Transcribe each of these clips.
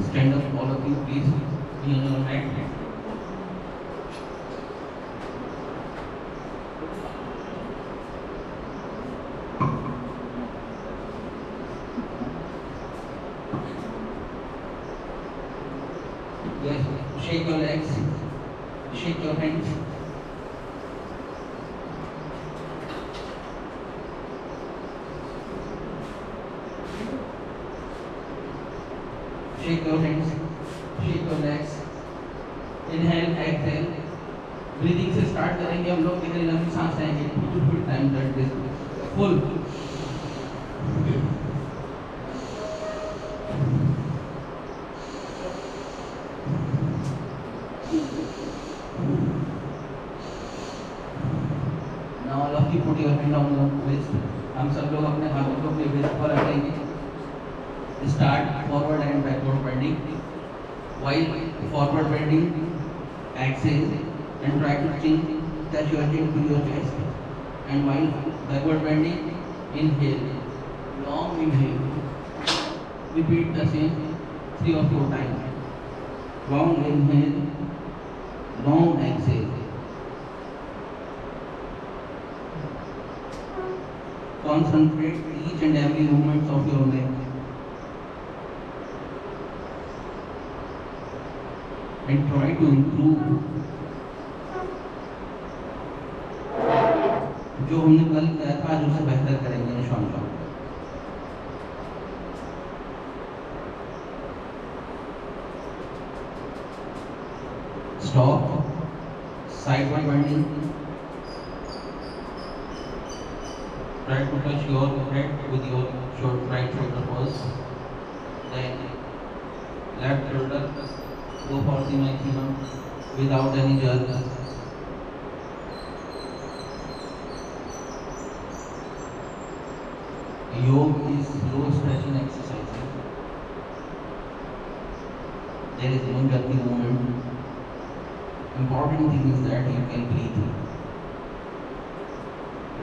Stand up, all of you, please. Be on your mat. Yes, shake your legs, shake your hands. Shake your hands, shake your legs. Inhale, exhale. Breathing से start करेंगे हम लोग, कितनी लंबी सांस लेंगे, full time that this full. Now all of you put your hand on your waist. हम सब लोग अपने हाथों को अपने वेस्ट पर रखेंगे. Start forward and backward bending. While forward bending, exhale and try to touch your chin to your chest. And while backward bending, inhale, long inhale. Repeat the same 3 or 4 times. Long inhale, long exhale. Concentrate each and every movement of your leg. And try to improve जो हमने कल किया था आज उसे बेहतर करेंगे इंशाअल्लाह. Stop. Sideward bending. Try to touch your head with your right shoulder first. Then left shoulder. Go for the maximum without any jerk. Yoga is slow stretching exercise. There is no jerky movement. Important thing is that you can breathe.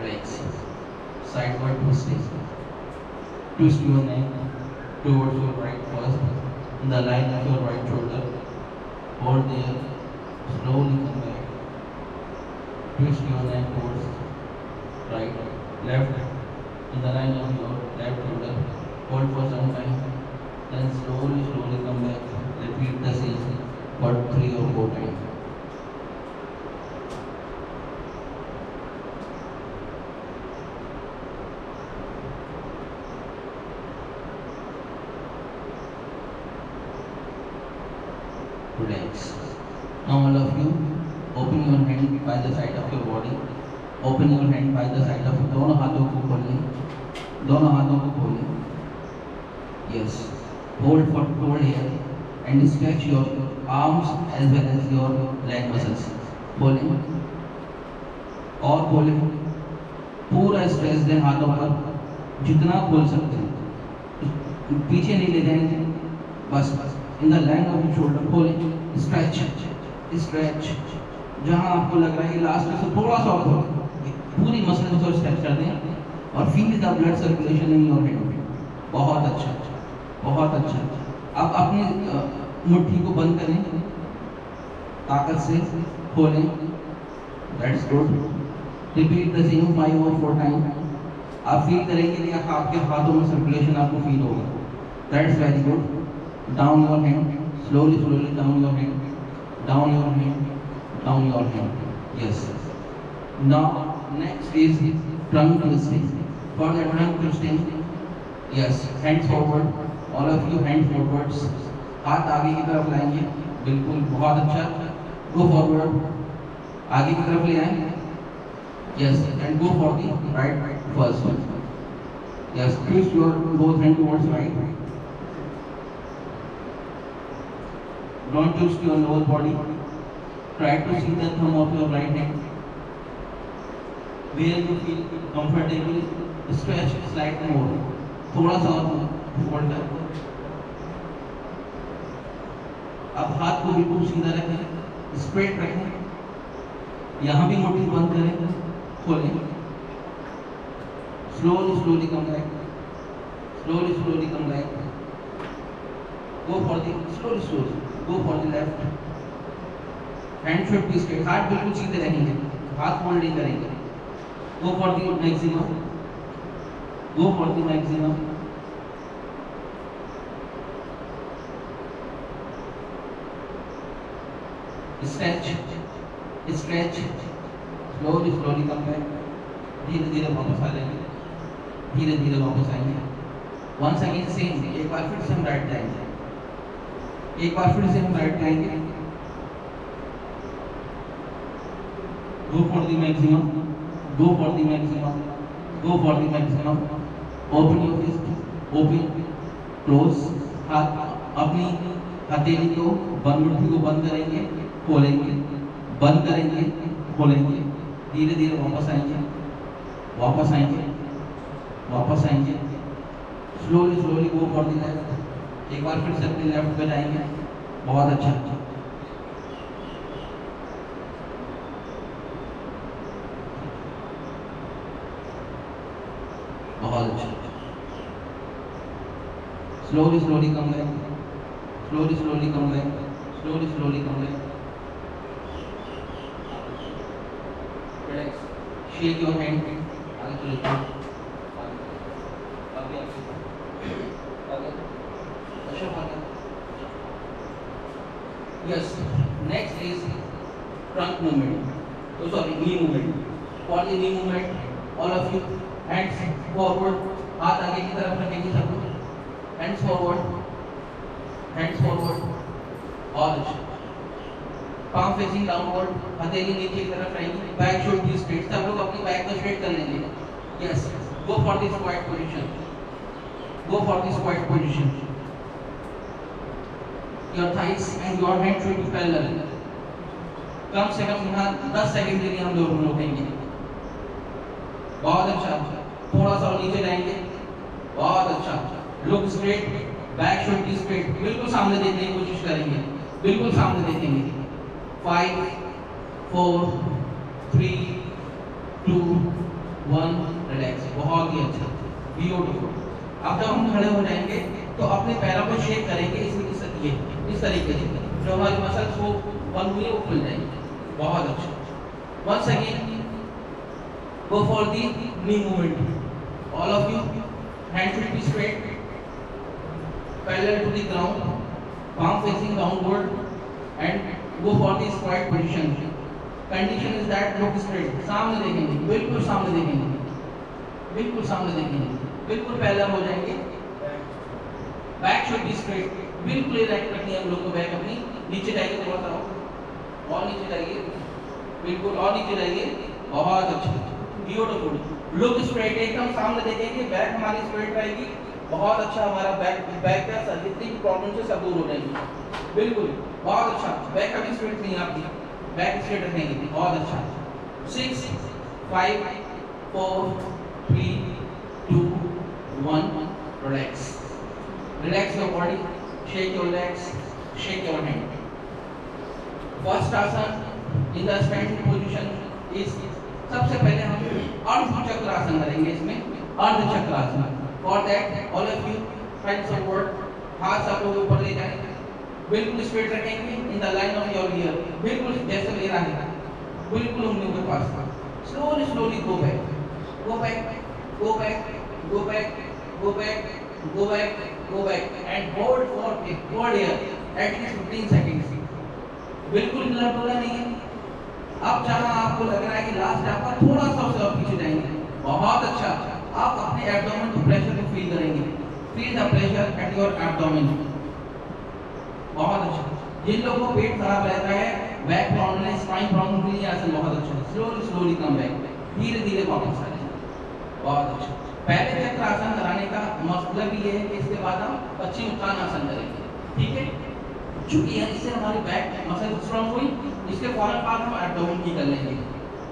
Relax. Sideward twisting. Twist your neck towards your right first. In the line of your right shoulder. Hold there. Slowly come back. Twist your neck towards right, left. In the line of your left shoulder. Hold for some time. Then slowly come back. Repeat the same for 3 or 4 times. Relax. Now all of you, open your hand by the side of your body. Open your hand by the side of दोनों हाथों को खोलें. दोनों हाथों को खोलें. Yes. Hold here and stretch your arms as well as your leg muscles. खोलें. और खोलें. पूरा स्ट्रेस दें हाथों पर. जितना खोल सकते हैं. पीछे नहीं ले जाएंगे. बस. In the line of your shoulder खोलें. Stretch. जहाँ आपको लग रहा है लास्ट में से थोड़ा सा और पूरी मसल को स्ट्रेच कर दें और feel the blood circulation in your head. बहुत अच्छा. अब अपनी मुट्ठी को बंद करें. ताकत से खोलें. That's good. Repeat the same 5 or 4 time. आप फील करेंगे कि आपके हाथों में सर्कुलेशन आपको फील होगा. That's very good. Down your hand, slowly down your hand, down your hand. Yes. Now next is trunk twisting. For the trunk twisting, yes, hands forward. All of you hand forwards. हाथ आगे की तरफ लाएंगे. बिल्कुल बहुत अच्छा. Go forward. आगे की तरफ ले आएं. Yes, and go for the right first. Yes, twist your both hand towards right. Don't twist your lower body. Try to see the thumb of your right hand. Where you feel comfortable, stretch slightly more. थोड़ा सा और fold कर. अब हाथ को बिल्कुल सीधा रखें. Straight रखें. यहाँ भी मुट्ठी बंद करें. खोलें. Slowly come back. Go for the slowly. Go for the left. Hand should be straight. हाथ बिल्कुल सीधे रहेंगे. हाथ फोल्ड नहीं करेंगे. Go for the maximum. Go for the maximum. Stretch. Slowly come back. धीरे वापस आ जाएंगे. धीरे वापस आएंगे. Once again same. एक बार फिर से हम राइट जाएंगे. Go for the maximum. Open your fist. Close. हाथ अपनी हथेली को मुट्ठी को बंद करेंगे, खोलेंगे, बंद करेंगे, खोलेंगे. धीरे वापस आएंगे. Slowly go for the left. एक बार फिर से अपने लेफ्ट पे जाएंगे. बहुत अच्छा. Slowly come back. Slowly come back. Relax. Shake your hand. आगे चले जाओ. आगे. Yes. Next is trunk movement. Knee movement. For the knee movement, all of you hands forward. हाथ आगे की तरफ रखेंगे सब लोग. Hands forward. और palm facing downward. हथेली नीचे की तरफ रहेंगी. Back should be straight. सब लोग अपनी back को straight कर लेंगे. Yes. Go for the squat position. Your thighs and your hand should be parallel. कम से कम यहाँ 10 सेकंड के लिए हम लोग रोकेंगे. बहुत अच्छा. थोड़ा सा नीचे जाएंगे. बहुत अच्छा. Look straight. Back should be straight. बिल्कुल सामने देखने की कोशिश करेंगे. बिल्कुल सामने देखेंगे. 5, 4, 3, 2, 1. रिलैक्स. बहुत ही अच्छा. ब्यूटीफुल. अब जब हम खड़े हो जाएंगे तो अपने पैरों को शेक करेंगे इस तरीके से जो हमारी मसल्स को बंद हुई वो खुल जाएंगे. बहुत अच्छा. Once again, go for the knee movement. All of you, hands should be straight, parallel to the ground, palm facing downward, and go for the squat position. Condition is that look straight. सामने देखेंगे. बिल्कुल सामने देखेंगे. बिल्कुल parallel हो जाएंगे. Back should be straight. बिल्कुल right रखनी है हम लोग को. बैक अपनी नीचे जाएगी. थोड़ा सा और नीचे जाइए. बिल्कुल और नीचे जाइए. बहुत अच्छा. ब्यूटीफुल. Look straight. एकदम सामने देखेंगे. बैक हमारी स्ट्रेट रहेगी. बहुत अच्छा. हमारा बैक का जितनी भी प्रॉब्लम से सब दूर हो जाएंगी. बिल्कुल बहुत अच्छा. बैक कभी स्ट्रेट नहीं आपकी. बैक स्ट्रेट रखेंगे. बहुत अच्छा. 6, 5, 4, 3, 2, 1. Relax your body. Shake your legs. Shake your hand. First asana in the standing position is सबसे पहले हम अर्ध चक्रासन करेंगे. इसमें अर्ध चक्रासन. For that, all of you find some word. हाथ सब लोग ऊपर ले जाएं. बिल्कुल स्ट्रेट रखेंगे in the line of your ear. बिल्कुल जैसे मेरा है. बिल्कुल उंगलियों के पास. Slowly go back and hold for here at least 15 seconds. बिल्कुल हिला-डुला नहीं है. अब जहाँ आपको लग रहा है कि लास्ट आपका थोड़ा सा उससे और पीछे जाएंगे. बहुत अच्छा. आप अपने एब्डोमेन के प्रेशर को फील करेंगे. Feel the pressure at your abdomen. बहुत अच्छा. जिन लोगों को पेट खराब रहता है, बैक प्रॉब्लम है, स्पाइन प्रॉब्लम के लिए आसन बहुत अच्छा. Slowly come back. धीरे वापस आ जाए. बहुत अच्छा. पहले चक्रासन कराने का मतलब ये है कि इसके बाद हम पश्चिम उत्तानासन करेंगे. ठीक है. चूंकि इससे हमारी बैक मसल स्ट्रांग हुई. इसके फौरन बाद हम एब्डोमेन की कर लेंगे.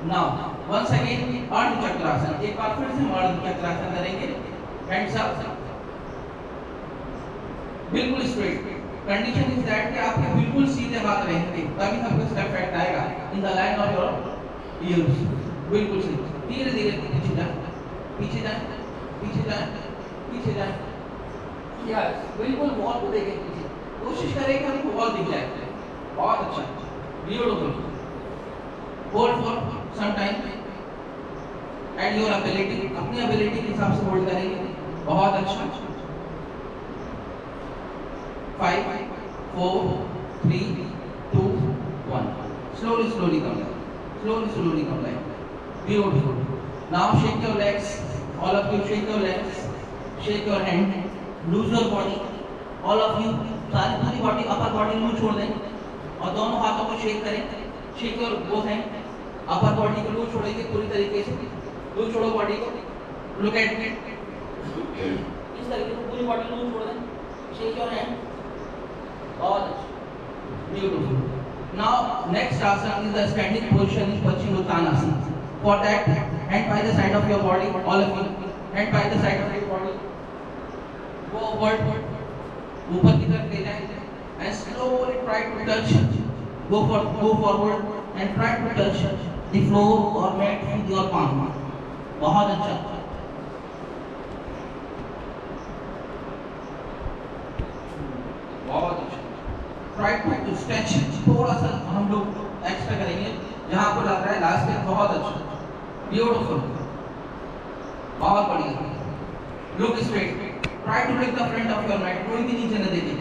नाउ वंस अगेन अर्ध चक्रासन. एक बार फिर से अर्ध चक्रासन करेंगे. Hands up. बिल्कुल स्ट्रेट. कंडीशन इज दैट कि आपके बिल्कुल सीधे हाथ रहेंगे. तभी आपको इसका इफेक्ट आएगा in the line of your ears. बिल्कुल सीधे. धीरे पीछे जाए. यस. बिल्कुल वॉल को देखें. कोशिश करें कि हमको वॉल दिख जाए। बहुत अच्छा, beautiful. Hold for some time at your ability, अपनी एबिलिटी के हिसाब से होल्ड करेंगे। बहुत अच्छा। 5 4 3 2 1 slowly come down, slowly come down. Beautiful. Now shake your legs, all of you shake your legs, shake your hand, lose your body, all of you सारी पूरी body, upper body loose छोड़ दें और दोनों हाथों को शेक करें। Shake your both hand, upper body को लूज छोड़ेंगे पूरी तरीके से, लूज छोड़ो बॉडी को। लुक एट मी, इस तरीके से पूरी बॉडी लूज छोड़ दें। शेक योर हैंड, बहुत अच्छा, beautiful. Now next asana is the standing position in Paschimottanasana. For that, hand by the side of your body, all of you, hand by the side of your body, go upward, ऊपर की तरफ ले जाएं, and slowly try to touch, go forward and try to touch the floor or mat with your palm. बहुत अच्छा, बहुत अच्छा। Try to stretch, थोड़ा सा हम लोग एक्स्ट्रा करेंगे जहाँ आपको लग रहा है लास्ट में। बहुत अच्छा, ब्यूटीफुल, बहुत बढ़िया। Look straight, try to lift the front of your mat, कोई भी नीचे न देखे।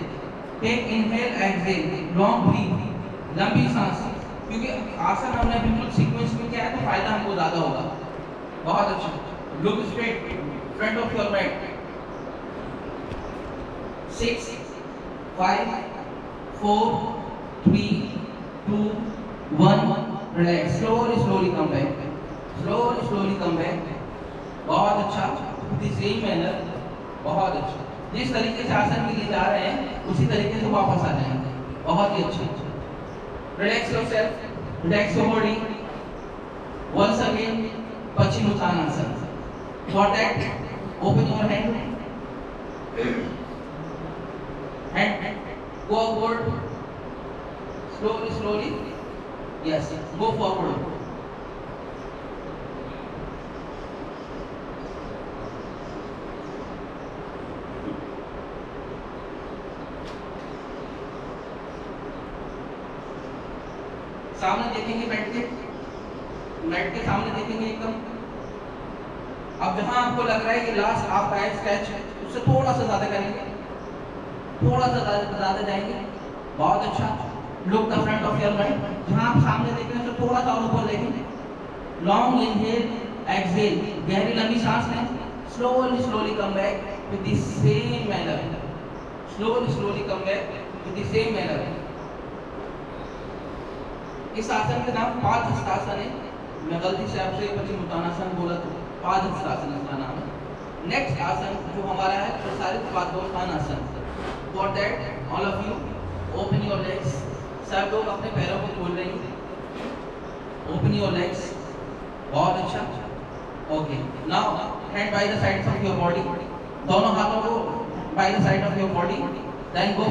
Take inhale, exhale, long breathe, लंबी सांस, क्योंकि आसन हमने बिल्कुल सीक्वेंस में किया है तो फायदा हमको ज़्यादा होगा। बहुत अच्छा। Look straight, front of your mat. 6 5 4 3 2 1 relax, slowly come back, slowly come back। बहुत अच्छा, the same manner, बहुत अच्छा। जिस तरीके से आसन के लिए जा रहे हैं उसी तरीके से वापस आ जाएंगे। बहुत ही अच्छा। Relax yourself, relax your body. Once again, Paschimottanasana. For that, open your hand, go upward, slowly, yes, go forward. सामने देखेंगे, मैट के सामने देखेंगे एकदम। अब जहां आपको लग रहा है कि लास्ट आपका है स्ट्रेच है, उससे थोड़ा सा ज्यादा करेंगे, थोड़ा सा ज्यादा जाएंगे। बहुत अच्छा। Look the front of your mind, जहां आप सामने देख रहे हैं तो थोड़ा सा और ऊपर देखेंगे। लॉन्ग इनहेल, एक्सहेल, गहरी लंबी सांस लें। Slowly come back with the same manner, slowly come back with the same manner. इस आसन का नाम पादहस्तासन है। मैं गलती से आपसे पश्चिमोत्तानासन बोला तो पादहस्तासन इसका नाम है। नेक्स्ट आसन जो हमारा है प्रसारित पादोत्थानासन। For that, all of you open your legs. सब लोग अपने पैरों को खोल रहे हैं। Open your legs. बहुत अच्छा। Okay. Now hand by the sides of your body. दोनों हाथों को by the side of your body. Then go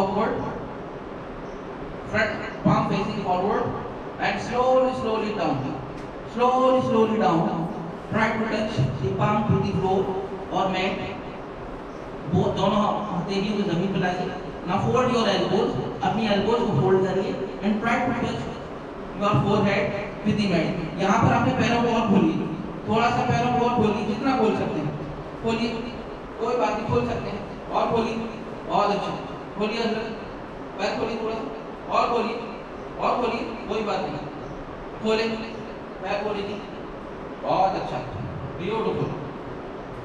upward. Front palm facing forward and slowly down. Slowly down. Try to touch the palm to the floor or mat. वो दोनों हथेलियों को जमीन पर लाइए। Now fold your elbows, अपनी elbows को fold करिए and try to touch your forehead with the mat. यहाँ पर अपने पैरों को और खोलिए, थोड़ा सा पैरों को और खोलिए, जितना खोल सकते हैं खोलिए, कोई बात नहीं, खोल सकते हैं और खोलिए। बहुत अच्छा, खोलिए पैर खोलिए, थोड़ा सा और खोलिए, कोई बात नहीं, खोले पैर खोलिए। बहुत अच्छा, ब्यूटीफुल।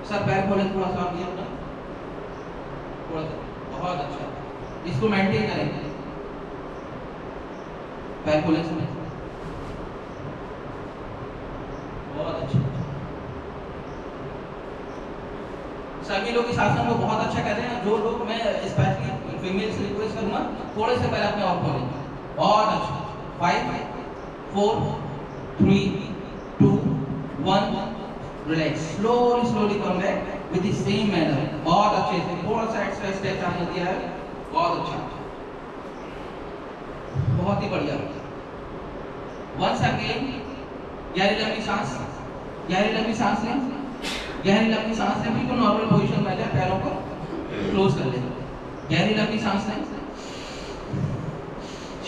सर पैर खोले थोड़ा सा भी अपना, थोड़ा सा, बहुत अच्छा। इसको मेंटेन करेंगे, पैर खोले से बहुत अच्छा। सभी लोग इस आसन को बहुत अच्छा कर रहे हैं। जो लोग, मैं स्पेशली फीमेल से रिक्वेस्ट करूंगा थोड़े से पैर अपने और खोलें। बहुत अच्छा। 5 4 3 2 1 relax. Slowly come back with the same manner. बहुत अच्छे से, थोड़ा सा एक्स्ट्रा स्टेप हमने दिया है, बहुत अच्छा, बहुत ही बढ़िया। वंस अगेन, गहरी लंबी सांस लें, बिल्कुल नॉर्मल पोजीशन में जाए, पैरों को क्लोज कर लें। गहरी लंबी सांस लें।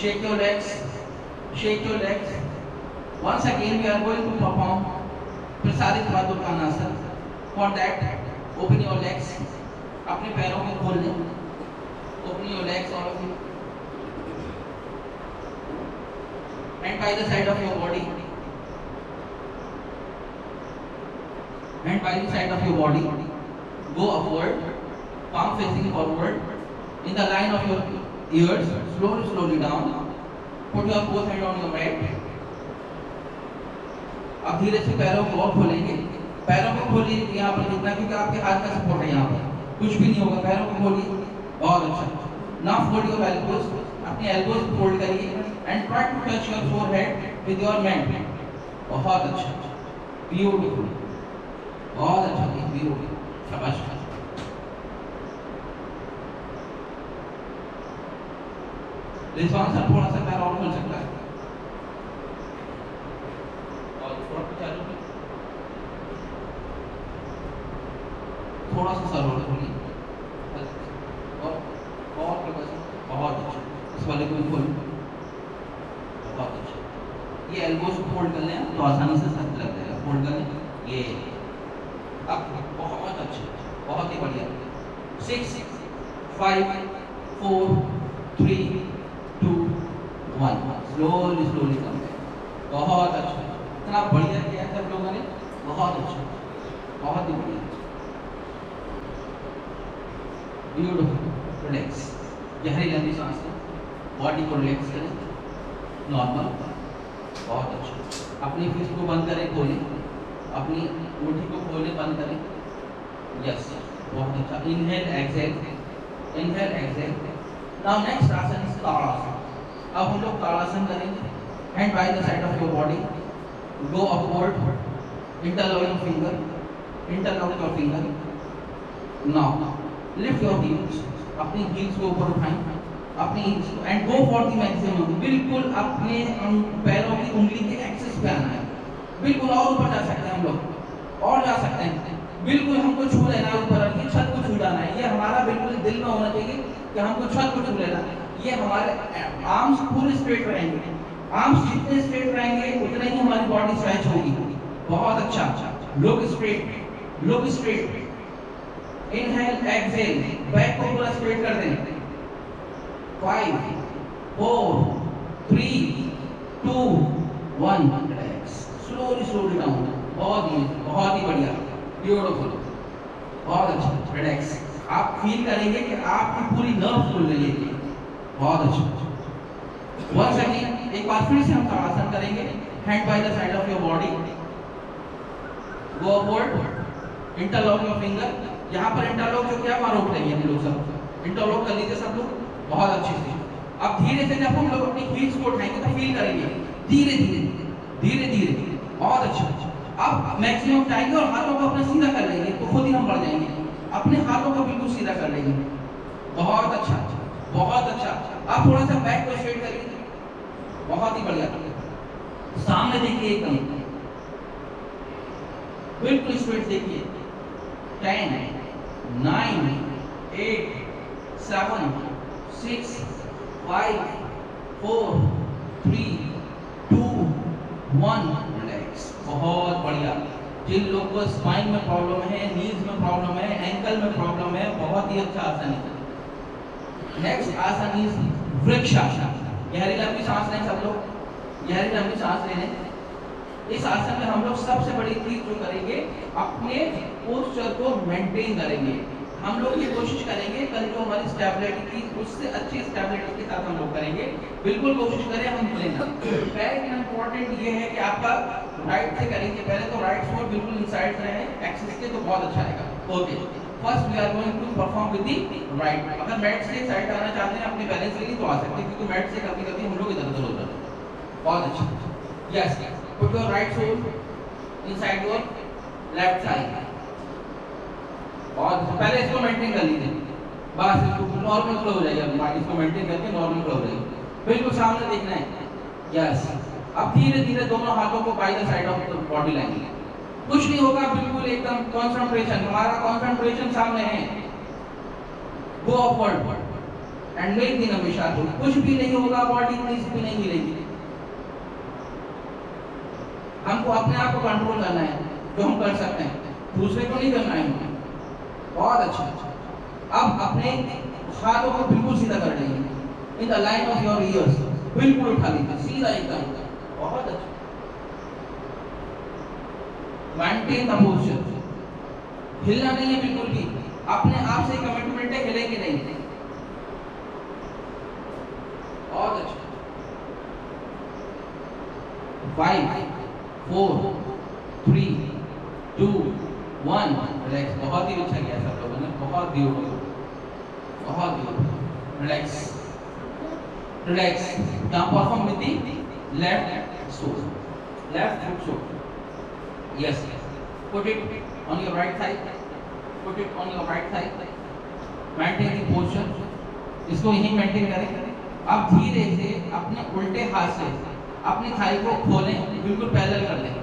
Shake your legs. Shake your legs. Once again, we are going to perform प्रसारित वातुकानासन. For that, open your legs. अपने पैरों को खोल लें. Open your legs, all of you. And by the side of your body. And by the side of your body, go upward, palm facing forward, in the line of your ears, slowly down. Put your both hand on your mat. अब धीरे से पैरों को और खोलेंगे. पैरों को खोलिए यहाँ पर जितना, क्योंकि आपके हाथ का सपोर्ट है यहाँ पर, कुछ भी नहीं होगा. पैरों को खोलिए. बहुत अच्छा. Now fold your elbows. अपने elbows फोल्ड करिए and try to touch your forehead with your mat. बहुत अच्छा. Beautiful. बहुत अच्छा. Beautiful. शाबाश. रिस्पॉन्स सर थोड़ा सा पैर और खोल सकता है और थोड़ा चालू में थोड़ा सा सर और खोलिए और बहुत अच्छा. इस वाले को भी खोल. बहुत अच्छा. ये एल्बोस को फोल्ड कर लें तो आसानी से सर लग जाएगा. फोल्ड कर लें. ये अब बहुत अच्छा. बहुत ही बढ़िया. 6 5 4 3 2 1. स्लोली कम है. बहुत अच्छा. इतना बढ़िया किया सब लोगों ने. बहुत अच्छा. बहुत ही बढ़िया. ब्यूटीफुल. रिलैक्स. गहरी लंबी सांस लें. बॉडी को रिलैक्स करें. नॉर्मल. बहुत अच्छा. अपनी फिस्ट को बंद करें, खोलें. अपनी मुट्ठी को खोलें, बंद करें. यस. बहुत अच्छा. Inhale exhale. Inhale exhale. Now next आसन इज ताड़ासन. अब हम लोग ताड़ासन करेंगे. Hand by the side of your body. Go upward. Interlock your finger. Interlock your finger. Now lift your heels. अपनी हील्स को ऊपर उठाएं. अपनी हील्स को and go for the maximum. बिल्कुल अपने पैरों की उंगली के एक्सिस पे आना है. बिल्कुल और ऊपर जा सकते हैं हम लोग. और जा सकते हैं. बिल्कुल हमको छू लेना है ऊपर. की छत को छू जाना है. ये हमारा बिल्कुल दिल में होना चाहिए कि हमको छत को छू लेना है. ये हमारे आर्म्स पूरे स्ट्रेट रहेंगे. आर्म्स जितने स्ट्रेट रहेंगे उतना ही हमारी बॉडी स्ट्रेच होगी. बहुत अच्छा. Look straight. Look straight. Inhale exhale. Back को पूरा स्ट्रेट कर दें. 5 4 3 2 1. रिलैक्स. Slowly down. बहुत ही बढ़िया. ब्यूटीफुल. बहुत अच्छा. रिलैक्स. आप फील करेंगे कि आपकी पूरी नर्व खुल रही है. बहुत अच्छा. वंस अगेन एक बार फिर से हम ताड़ासन करेंगे. Hand by the side of your body. Go upward. Interlock your finger. यहाँ पर इंटरलॉक जो किया वहाँ रोक लेंगे हम लोग सब. इंटरलॉक कर लीजिए सब लोग. बहुत अच्छे से. अब धीरे से जब हम लोग अपनी हील्स को उठाएंगे तो फील करेंगे धीरे धीरे. बहुत अच्छा. अब मैक्सिमम टाइम और हाथों को अपना सीधा कर लेंगे तो खुद ही हम बढ़ जाएंगे. अपने हाथों को बिल्कुल सीधा कर लेंगे. बहुत अच्छा. बहुत अच्छा. आप थोड़ा सा बैक को स्ट्रेट करिए. बहुत ही बढ़िया. सामने देखिए एकदम बिल्कुल स्ट्रेट देखिए. 10 9 8 7 6 5 4 3 2 1. रिलैक्स. बहुत बढ़िया. जिन लोगों को स्पाइन में प्रॉब्लम है, नीज में प्रॉब्लम है, एंकल में प्रॉब्लम है, बहुत ही अच्छा आसन है. नेक्स्ट आसन इज वृक्षासन. गहरी लंबी सांस लें सब लोग. गहरी लंबी सांस लें. इस आसन में हम लोग सबसे बड़ी चीज जो करेंगे अपने पोस्चर को मेंटेन करेंगे. हम लोग ये कोशिश करेंगे कल जो हमारी स्टेबिलिटी की उससे अच्छी स्टेबिलिटी के साथ हम लोग करेंगे. बिल्कुल कोशिश करें हम लेना. पहले इम्पोर्टेंट ये है कि आपका राइट से करेंगे. पहले तो राइट फोट बिल्कुल इनसाइड रहे एक्सिस के तो बहुत अच्छा रहेगा. Okay. First we are going to perform with the right. अगर मैट से साइड आना चाहते हैं अपने बैलेंस के लिए तो आ सकते हैं, क्योंकि मैट से कभी हम लोग इधर उधर होते हैं. बहुत अच्छा. Yes. Put your right foot inside your left side. और पहले इसको मेंटेन कर लीजिए. बस इसको नॉर्मल फ्लो हो जाएगा. इसको मेंटेन करके नॉर्मल फ्लो हो जाएगा. बिल्कुल सामने देखना है. यस. अब धीरे धीरे दोनों हाथों को bye the side of the body लाएंगे. कुछ नहीं होगा. बिल्कुल एकदम कंसंट्रेशन. हमारा कंसंट्रेशन सामने है. Go upward. And make the नमिशार। कुछ भी नहीं होगा, बॉडी प्लीज भी नहीं मिलेगी। हमको अपने आप को कंट्रोल करना है, जो हम कर सकते हैं, दूसरे को नहीं करना है। बहुत अच्छा। अब अपने हाथों को बिल्कुल सीधा कर लेंगे, in the line of your ears, बिल्कुल उठा लीजिए सीधा एकदम। बहुत अच्छा। मेंटेन द पोस्चर, हिलना नहीं है बिल्कुल भी, अपने आप से कमिटमेंट है, हिलेंगे नहीं। बहुत अच्छा। 5 4 3 2 1 रिलैक्स। बहुत ही अच्छा किया सब लोगों ने, बहुत ब्यूटीफुल, बहुत beautiful. Relax relax. Now perform with the left sole, left foot sole. Yes, put it on your right thigh, put it on your right thigh. Maintain the posture, इसको यही मेंटेन करें। अब धीरे से अपने उल्टे हाथ से अपनी थाई को खोलें, बिल्कुल पैरेलल कर लें।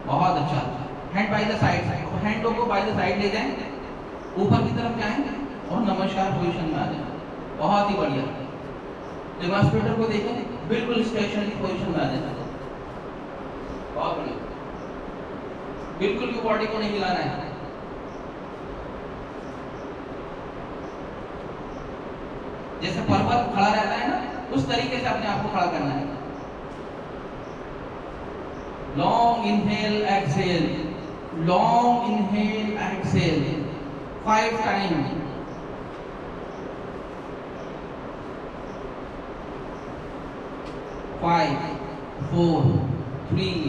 बहुत अच्छा। हैंड बाय द साइड, हैंडों को बाय द साइड ले जाएं, ऊपर की तरफ जाएं और नमस्कार पोजीशन में आ जाएं। बहुत ही बढ़िया। डेमोंस्ट्रेटर को देखें, बिल्कुल स्टेशनरी पोजीशन में आ जाएं। बहुत बढ़िया। बिल्कुल भी बॉडी को नहीं हिलाना है। जैसे पर्वत खड़ा रहता है ना, उस तरीके से अपने आप को खड़ा करना है। Long inhale, exhale, long inhale, exhale 5 time. Five, 4, 3,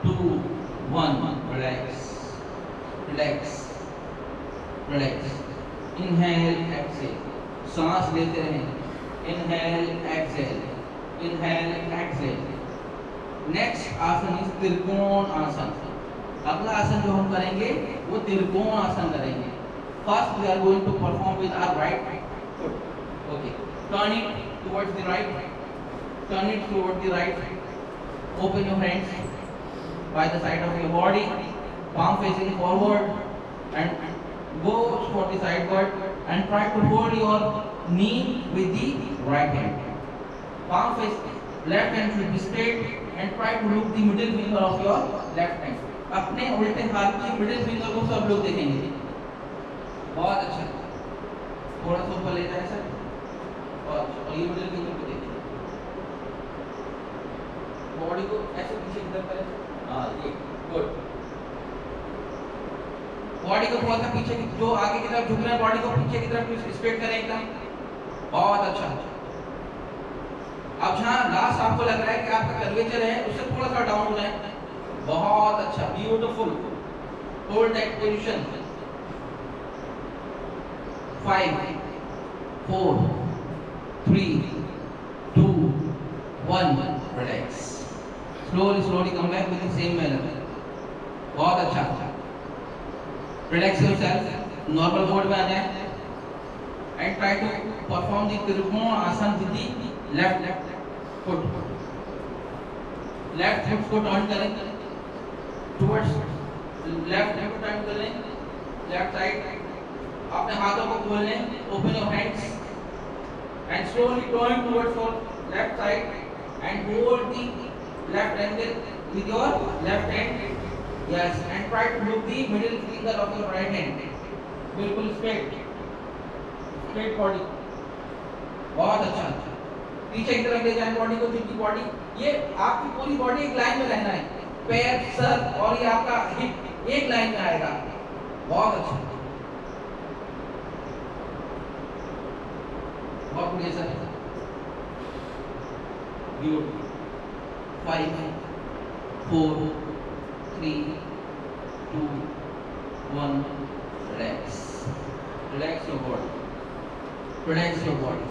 2, 1. Relax, relax, relax. Inhale, exhale. सांस लेते रहें। Inhale, exhale, inhale, exhale. Next आसन इस त्रिकोण आसन। अगला आसन जो हम करेंगे वो त्रिकोण आसन करेंगे। First we are going to perform with our right foot. Okay, turn it towards the right, turn it toward the right. Open your hands by the side of your body, palm facing forward, and go for the sideward and try to hold your knee with the right hand. Palm face, left hand should be straight and try to look the middle finger of your left hand. अपने उल्टे हाथ की middle finger को सब लोग देखेंगे। बहुत अच्छा। थोड़ा सा ऊपर ले जाए सर, और ये मिडिल फिंगर को देखिए। बॉडी को ऐसे पीछे की तरफ करें। हाँ, ये गुड। बॉडी को थोड़ा सा पीछे की, जो आगे की तरफ झुक रहे हैं, बॉडी को पीछे की तरफ स्ट्रेट करें एकदम। बहुत अच्छा। अब जहाँ लास्ट आपको लग रहा है कि आपका कर्वेचर है, उससे थोड़ा सा डाउन हो जाए। बहुत अच्छा, beautiful. Hold that position. 5 4 3 2 1 relax. slowly come back with the same manner. बहुत अच्छा। Relax yourself, normal mode में आ जाए and try to perform the त्रिकोण आसन with the left foot. Left foot को turn करें towards left foot turn कर लें, left side. अपने हाथों को खोल लें, open your hands and slowly turn towards your left side and hold the left angle with your left hand. Yes, and try to look the middle finger of your right hand. बिल्कुल straight body. बहुत अच्छा। पीछे की तरफ ले जाएं body को, जिनकी बॉडी, ये आपकी पूरी बॉडी एक लाइन में रहना है। पैर, सर और ये आपका हिप एक लाइन में आएगा। बहुत अच्छा, बहुत बढ़िया sir. Beautiful. 5 4 3 2 1 relax. Relax your body. Relax your body.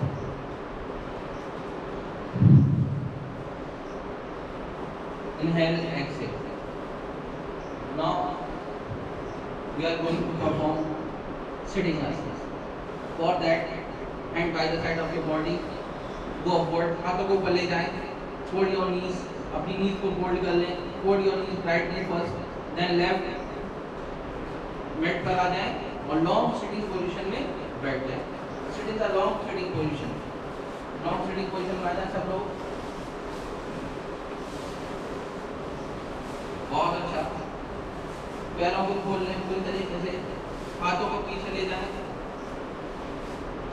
Inhale, exhale. Now we are going to perform sitting asanas. For that, hand by the side of your body, go upward. हाथों को ऊपर ले जाएं. Hold your knees. अपनी knees को fold कर लें. Hold your knees, right knee first, then left. Mat पर आ जाएं और long sitting position में बैठ जाएं. Sit in the long sitting position. Long sitting position में आ जाए सब लोग। बहुत अच्छा, पैरों को खोल लें पूरी तरीके से, हाथों को पीछे ले जाएं,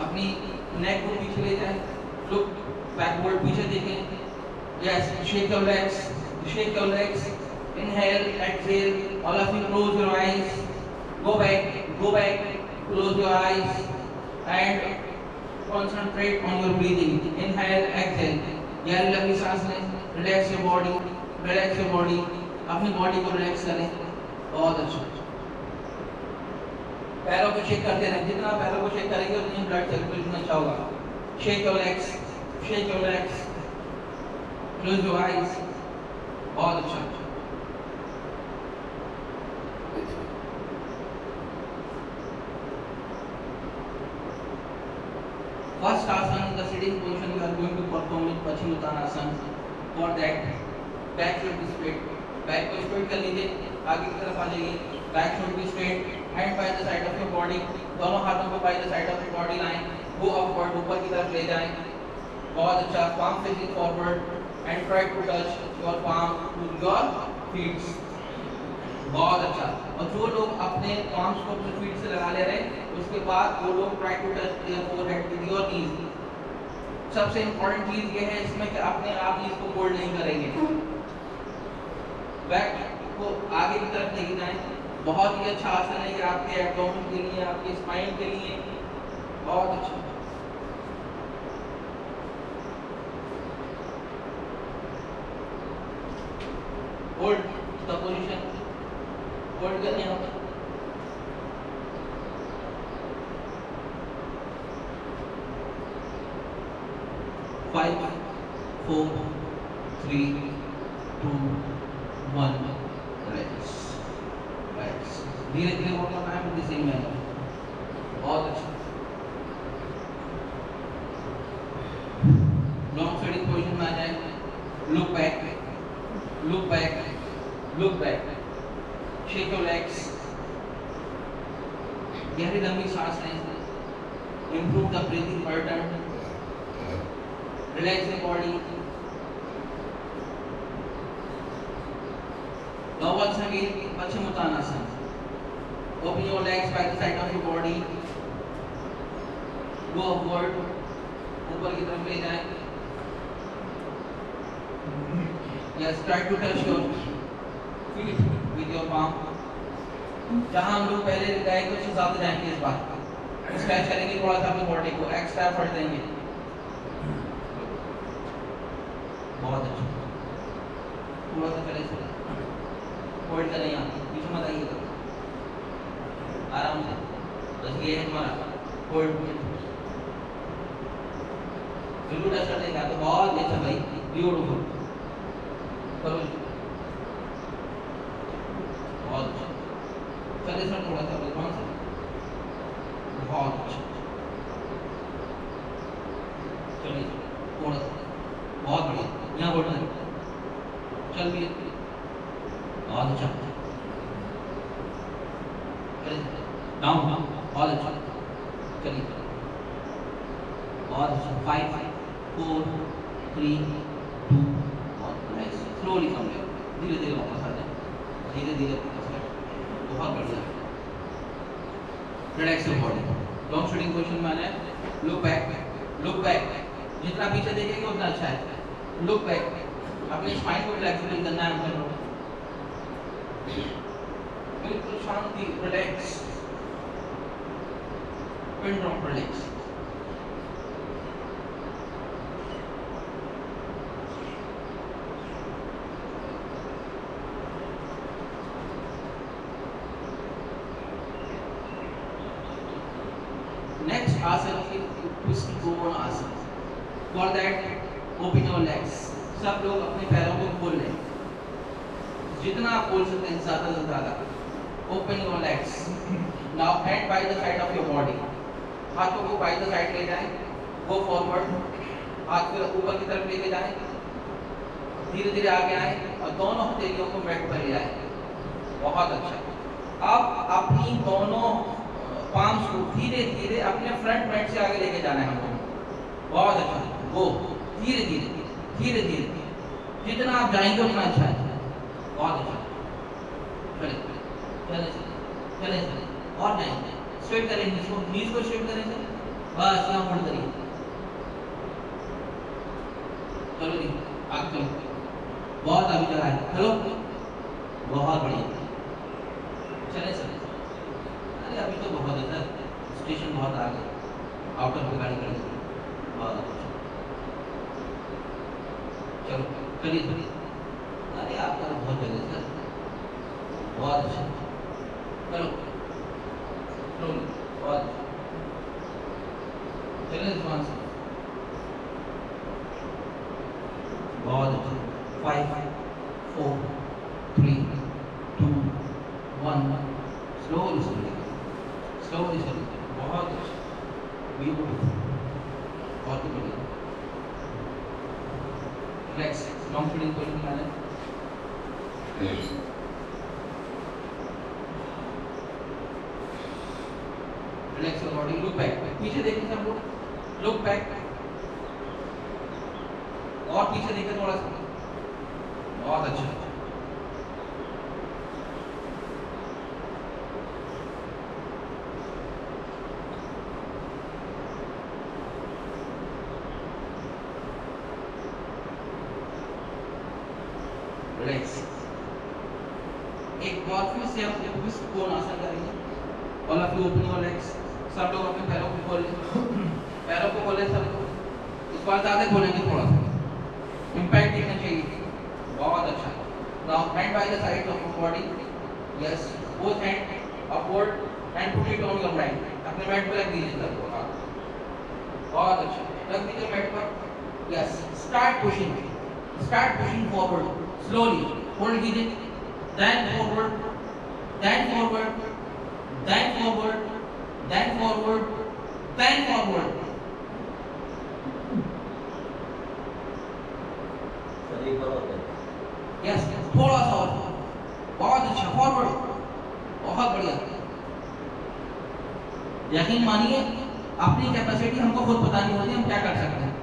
अपनी नेक को पीछे ले जाएं, लुक बैकवर्ड, पीछे देखें। Yes, shake your legs, shake your legs, inhale, exhale, all of you close your eyes, go back, close your eyes and concentrate on your breathing. Inhale, exhale, गहरी लंबी सांस लें, relax your body, relax your body, अपनी body को relax करें। बहुत अच्छा, पैरों को शेक करते रहें, जितना पैरों को शेक करेंगे उतनी ब्लड सर्कुलेशन अच्छा होगा। Shake your legs, shake your legs, close your eyes. बहुत अच्छा, first asana, the sitting position we are going to perform in Paschimottanasana. For that, back should be straight, back को straight कर लीजिए, आगे की तरफ आ जाइए, back should be straight, hand by the side of your body, दोनों हाथों को by the side of your body line, go upward, ऊपर की तरफ ले जाएं। बहुत अच्छा, palm facing forward and try to touch your palm to your feet। बहुत अच्छा, और जो लोग अपने palms को अपने feet से लगा ले रहे हैं, उसके बाद वो लोग try to touch their forehead with your knees। सबसे इम्पोर्टेंट चीज ये है इसमें कि अपने आप knees को फोल्ड नहीं करेंगे, बैक को आगे की तरफ लेके जाएं। बहुत ही अच्छा आसन है ये आपके एब्डोमेन के लिए, आपके स्पाइन के लिए। बहुत अच्छा, होल्ड द पोजीशन, होल्ड करें यहाँ पर। Five, 4, 3, 2, 1, relax, relax। धीरे धीरे वर्क करना है विद द सेम मैनर। बहुत अच्छा, लॉन्ग सिटिंग पोजीशन में आ जाए, look back, look back, look back, shake your legs, गहरी लंबी सांस लें, improve the breathing pattern, relax the body। Now once again, Paschimottanasana, open your legs by the side of your body, go upward, ऊपर की तरफ ले जाएं। Yes, try to touch your feet with your palm। जहाँ हम लोग पहले गए थे उससे ज़्यादा जाएंगे इस बार, स्ट्रेच करेंगे थोड़ा सा अपनी बॉडी को, एक्स्ट्रा एफर्ट देंगे। बहुत अच्छा, थोड़ा सा चले चले, होल्ड करें यहाँ, पीछे मत आइएगा, आराम से, बस ये है हमारा होल्ड। बिल्कुल टच कर देगा तो बहुत अच्छा भाई, ब्यूटीफुल, करो बहुत अच्छा। चले सर थोड़ा सा कौन सा, बहुत अच्छा, चलिए थोड़ा सा, बहुत बढ़िया, यहाँ बोलना है, चल भी बहुत अच्छा, चलिए डाउन, बहुत अच्छा, चलिए बहुत अच्छा। 5, 4, 3, 2, स्लोली कम ले, धीरे धीरे वापस आ जाए, धीरे धीरे वापस आ जाए। बहुत बढ़िया, relax your body, long sitting position में आना है, लुक बैक, लुक बैक, जितना पीछे देखेंगे उतना अच्छा है। लुक बैक, अपनी स्पाइन को रिलैक्स करना है हम लोग, बिल्कुल शांति, relax, pin drop, relax. Next asana is twist asana. For that, open your legs. सब लोग अपने पैरों को खोल लें, जितना आप खोल सकते हैं ज़्यादा से ज़्यादा। Open your legs. Now hand by the side of your body. हाथों को by the side ले जाएं, go forward, हाथ को ऊपर की तरफ लेके जाएं, धीरे धीरे आगे आएं और दोनों हथेलियों को मैट पर ले आएं। बहुत अच्छा। अब अपनी दोनों पाम्स को धीरे धीरे अपने फ्रंट मैट से आगे लेके जाना है हमको। बहुत अच्छा, गो, धीरे धीरे धीरे धीरे, जितना आप जाएंगे उतना अच्छा है, बहुत अच्छा। चले चले चले चले और जाएंगे, स्ट्रेट करेंगे इसको, नीज को स्ट्रेट करें सर, बस यहाँ होल्ड करिए, चलो जी आगे चलो, बहुत अभी चला है, चलो बहुत बढ़िया, चले सर। अरे अभी तो बहुत है सर, स्टेशन बहुत आगे, आउटर पे गाड़ी खड़ी है, बहुत अच्छा। चलो चलिए चलिए, अरे आपका बहुत जगह सर, बहुत अच्छा, चलो चलो बहुत अच्छा, चलिए रिस्पॉन्स बहुत अच्छा। 5 4 3 2 1, स्लोली स्लोली स्लोली स्लोली, बहुत अच्छा, ब्यूटीफुल, बहुत ही बढ़िया। रिलैक्स, लॉन्ग फीडिंग पोजीशन में आना, relax your body, look back, पीछे देखिए सब लोग, लुक बैक, और पीछे देखिए थोड़ा सा, बहुत अच्छा। रिलैक्स, एक बार फिर से हम ट्विस्ट कोणासन करेंगे, all of you open your legs, सब लोग अपने पैरों को खोल लें, पैरों को खोलें सब लोग, इस बार ज़्यादा खोलेंगे, थोड़ा सा इम्पैक्ट दिखना चाहिए, बहुत अच्छा। Now hand by the side of your body, yes, both hand upward and put it on your mat, अपने मैट पर रख दीजिए सब लोग, बहुत अच्छा, रख दीजिए मैट पर, yes, start pushing forward, slowly hold कीजिए, then forward, then forward, then forward, then forward, then forward, yes, थोड़ा सा और, बहुत अच्छा, फॉरवर्ड, बहुत बढ़िया। यकीन मानिए अपनी कैपेसिटी हमको खुद पता नहीं होती हम क्या कर सकते हैं,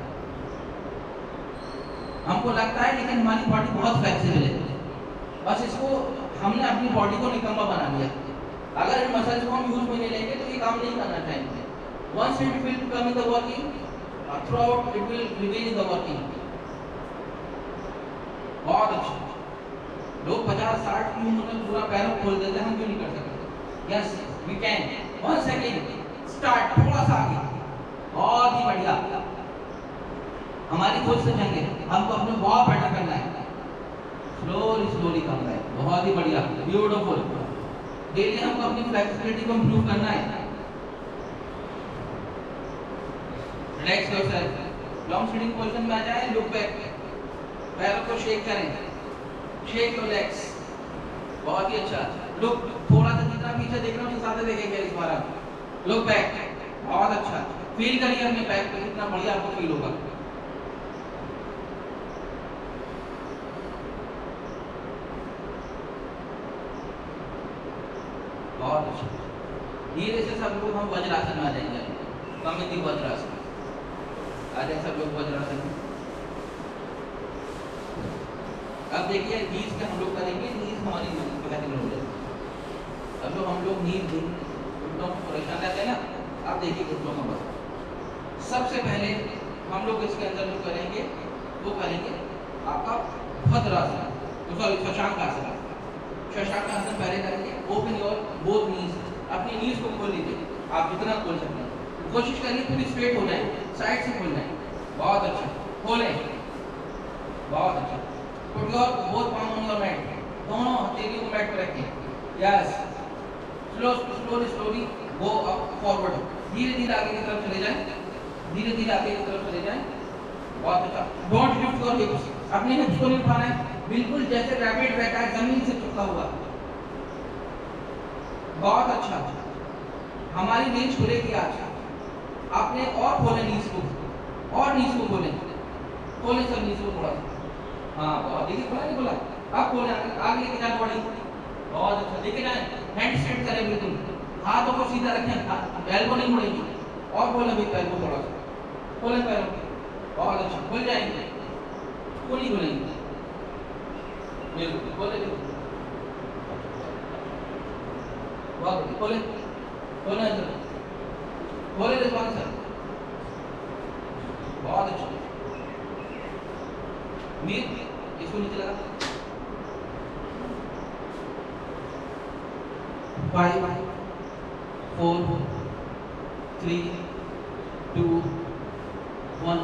हमको लगता है लेकिन हमारी बॉडी बहुत फ्लेक्सिबल है, बस इसको हमने अपनी बॉडी को निकम्मा बना लिया। अगर इन मसल्स को हम यूज में नहीं लेंगे तो ये काम नहीं करना चाहेंगे। Once it will come in the working, throughout it will remain in the working, बहुत अच्छा। लोग 50-60 की उम्र में पूरा पैर खोल देते हैं, हम क्यों नहीं कर सकते? Yes we can. Once again start, थोड़ा सा आगे, बहुत ही बढ़िया, हमारी खुद से जंग है, हमको अपने बहुत बेटर करना है, स्लोली स्लोली करना है, बहुत ही बढ़िया, ब्यूटीफुल। डेली हमको अपनी फ्लेक्सिबिलिटी को इंप्रूव करना है। Relax yourself, long sitting position में आ जाए, लुक बैक, पैरों को शेक करें, शेक योर लेग्स, बहुत ही अच्छा। लुक, थोड़ा सा जितना पीछे देख रहे हो उस साथ देखेंगे इस बार आप, लुक बैक, बहुत अच्छा, फील करिए अपने बैक पे, कितना बढ़िया आपको फील होगा। बहुत अच्छा, धीरे से सब लोग हम वज्रासन में आ जाएंगे, कमिति वज्रासन आ जाए सब लोग वज्रासन में। अब देखिए नीज के हम लोग करेंगे, नीज हमारी बेहतर हो जाएगी। अब लोग हम लोग नीज घुटनों को परेशान रहते हैं ना, आप देखिए घुटनों का बस। सबसे पहले हम लोग इसके अंदर जो करेंगे वो करेंगे आपका भद्रासन, सॉरी शशांकासन। शशांकासन पहले करेंगे, ओपन योर बोथ नीज, अपनी नीज को खोल लीजिए, आप जितना खोल सकते हैं, कोशिश करिए पूरी स्ट्रेट हो जाए, साइड से खोल जाए, बहुत अच्छा, खोलें, बहुत अच्छा। Put your both palm on your mat, दोनों हथेलियों को मैट पर रखें, yes, slowly slowly go up forward, धीरे धीरे आगे की तरफ चले जाएं, धीरे धीरे आगे की तरफ चले जाएं, बहुत अच्छा। डोंट लिफ्ट योर हिप्स, अपने हिप्स को नहीं उठाना है, बिल्कुल जैसे रैबिट बैठा है जमीन से चिपका हुआ, बहुत अच्छा। हमारी नीज खुलेगी आज, आपने और खोले नीज को, और नीज को खोले, खोले सर नीज को थोड़ा सा, हाँ बहुत, देखिए खुला नहीं खुला, अब खोले, आगे लेके जाए बॉडी, बहुत अच्छा, लेके जाए, हैंड स्ट्रेट करें बिल्कुल, हाथों को सीधा रखें, एल्बो नहीं मुड़ेगी, और खोले भी पैर को थोड़ा सा, खोले पैरों, बहुत अच्छा, खुल जाएंगे, क्यों नहीं खुलेंगे, बिल्कुल खोले, बहुत बढ़िया, खोले खोले सर, खोले रिजवान सर, बहुत अच्छा, मीर इसको नीचे लगा, 5 4 3 2 1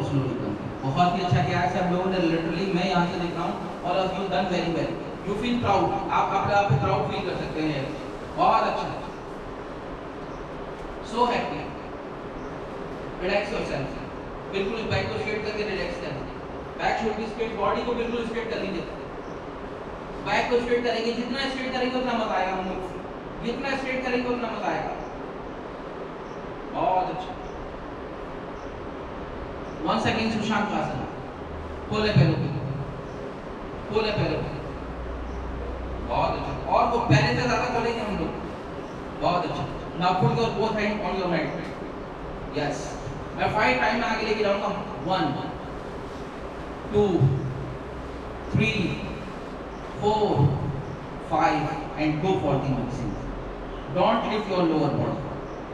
स्लोली कम। बहुत ही अच्छा किया है सब लोगों ने, लिटरली मैं यहाँ से देख रहा हूँ, all of you done very well, you feel proud, आप अपने आप पे प्राउड फील कर सकते हैं, बहुत अच्छा, सो हैप्पी, रिलैक्स योरसेल्फ, बिल्कुल बैक को स्ट्रेट करके रिलैक्स कर लीजिए, back should be straight, body को बिल्कुल स्ट्रेट कर लीजिए, बैक को स्ट्रेट करेंगे, जितना स्ट्रेट करेंगे उतना मजा आएगा, हम लोग जितना स्ट्रेट करेंगे उतना मजा आएगा, बहुत अच्छा, 1 सेकंड सुशांत आसन, खोले पैरों को, खोले पैरों को, बहुत अच्छा, और वो पहले से ज्यादा खोलेंगे हम लोग, बहुत अच्छा, now put your both hand on your head, yes, मैं 5 टाइम में आगे लेके जाऊंगा, 1 2 3 4 5 and go for the maximum, don't lift your lower body,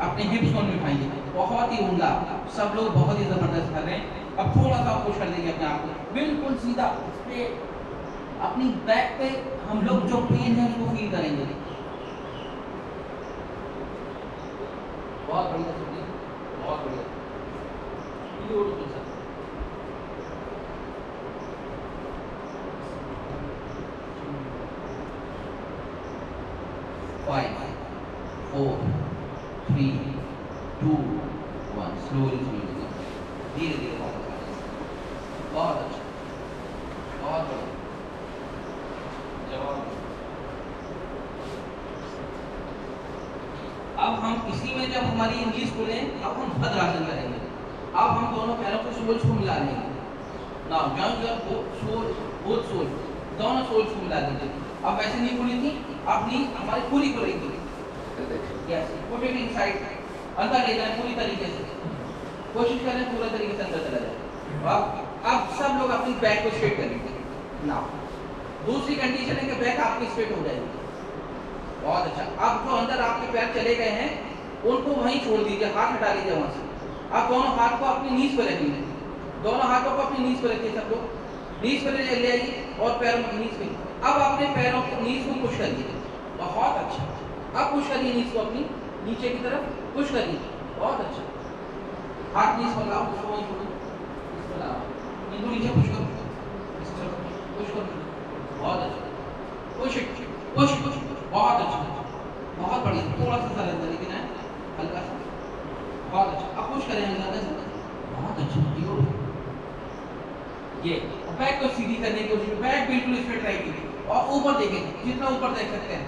अपने हिप्स को नहीं उठाइए, बहुत ही उमदा, सब लोग बहुत ही जबरदस्त कर रहे हैं, अब थोड़ा सा पुश कर देंगे अपने आप को, बिल्कुल सीधा स्ट्रेट, अपनी बैक पे हम लोग जो पेन है उसको फील करेंगे, बहुत बढ़िया, बहुत बढ़िया, ब्यूटीफुल सर, 5 4 3 2 1 स्लोली धीरे धीरे वापस आ जाए, बहुत अच्छा, बहुत बढ़िया, जवाब, अब हम इसी में जब हमारी इंग्लिश बोले, अब हम भद्रासन करेंगे, अब हम दोनों पैरों को सोल्स को मिला लेंगे, now join your both soles, दोनों सोल्स को मिला दीजिए, अब वैसे नहीं खुली थी, अपनी हमारी पूरी खुलेगी, यस, पुट इट इनसाइड, अंदर ले जाए पूरी तरीके से, कोशिश करें पूरा तरीके से अंदर चला जाए, अब सब लोग अपनी बैक को स्ट्रेट करेंगे, नाउ दूसरी कंडीशन है कि बैक आपकी स्ट्रेट हो जाएगी, बहुत अच्छा, अब जो अंदर आपके पैर चले गए हैं उनको वहीं छोड़ दीजिए, हाथ हटा लीजिए वहां से, अब दोनों हाथ को अपनी नीज पर रखिए, दोनों हाथों को अपनी नीज पर रखिए, सब लोग नीज पर ले आइए और पैरों को नीज पे, अब अपने पैरों को नीज को पुश करिए, बहुत अच्छा, अब पुश करिए नीज को अपनी नीचे की तरफ पुश करिए, बहुत अच्छा, हाथ नीज पर लाओ, उसको वहीं छोड़ो, इस पर लाओ, इनको नीचे पुश करो, इस तरफ पुश करो, बहुत अच्छा, पुश पुश पुश, बहुत अच्छा, बहुत बढ़िया, थोड़ा सा सरल तरीके ना, हल्का सा, बहुत अच्छा, अब पुश करें ज़्यादा से, बहुत अच्छा, ये बैक को सीधी करने की कोशिश, बैक बिल्कुल स्ट्रेट रहेगी, और ऊपर देखें, जितना ऊपर देख सकते हैं,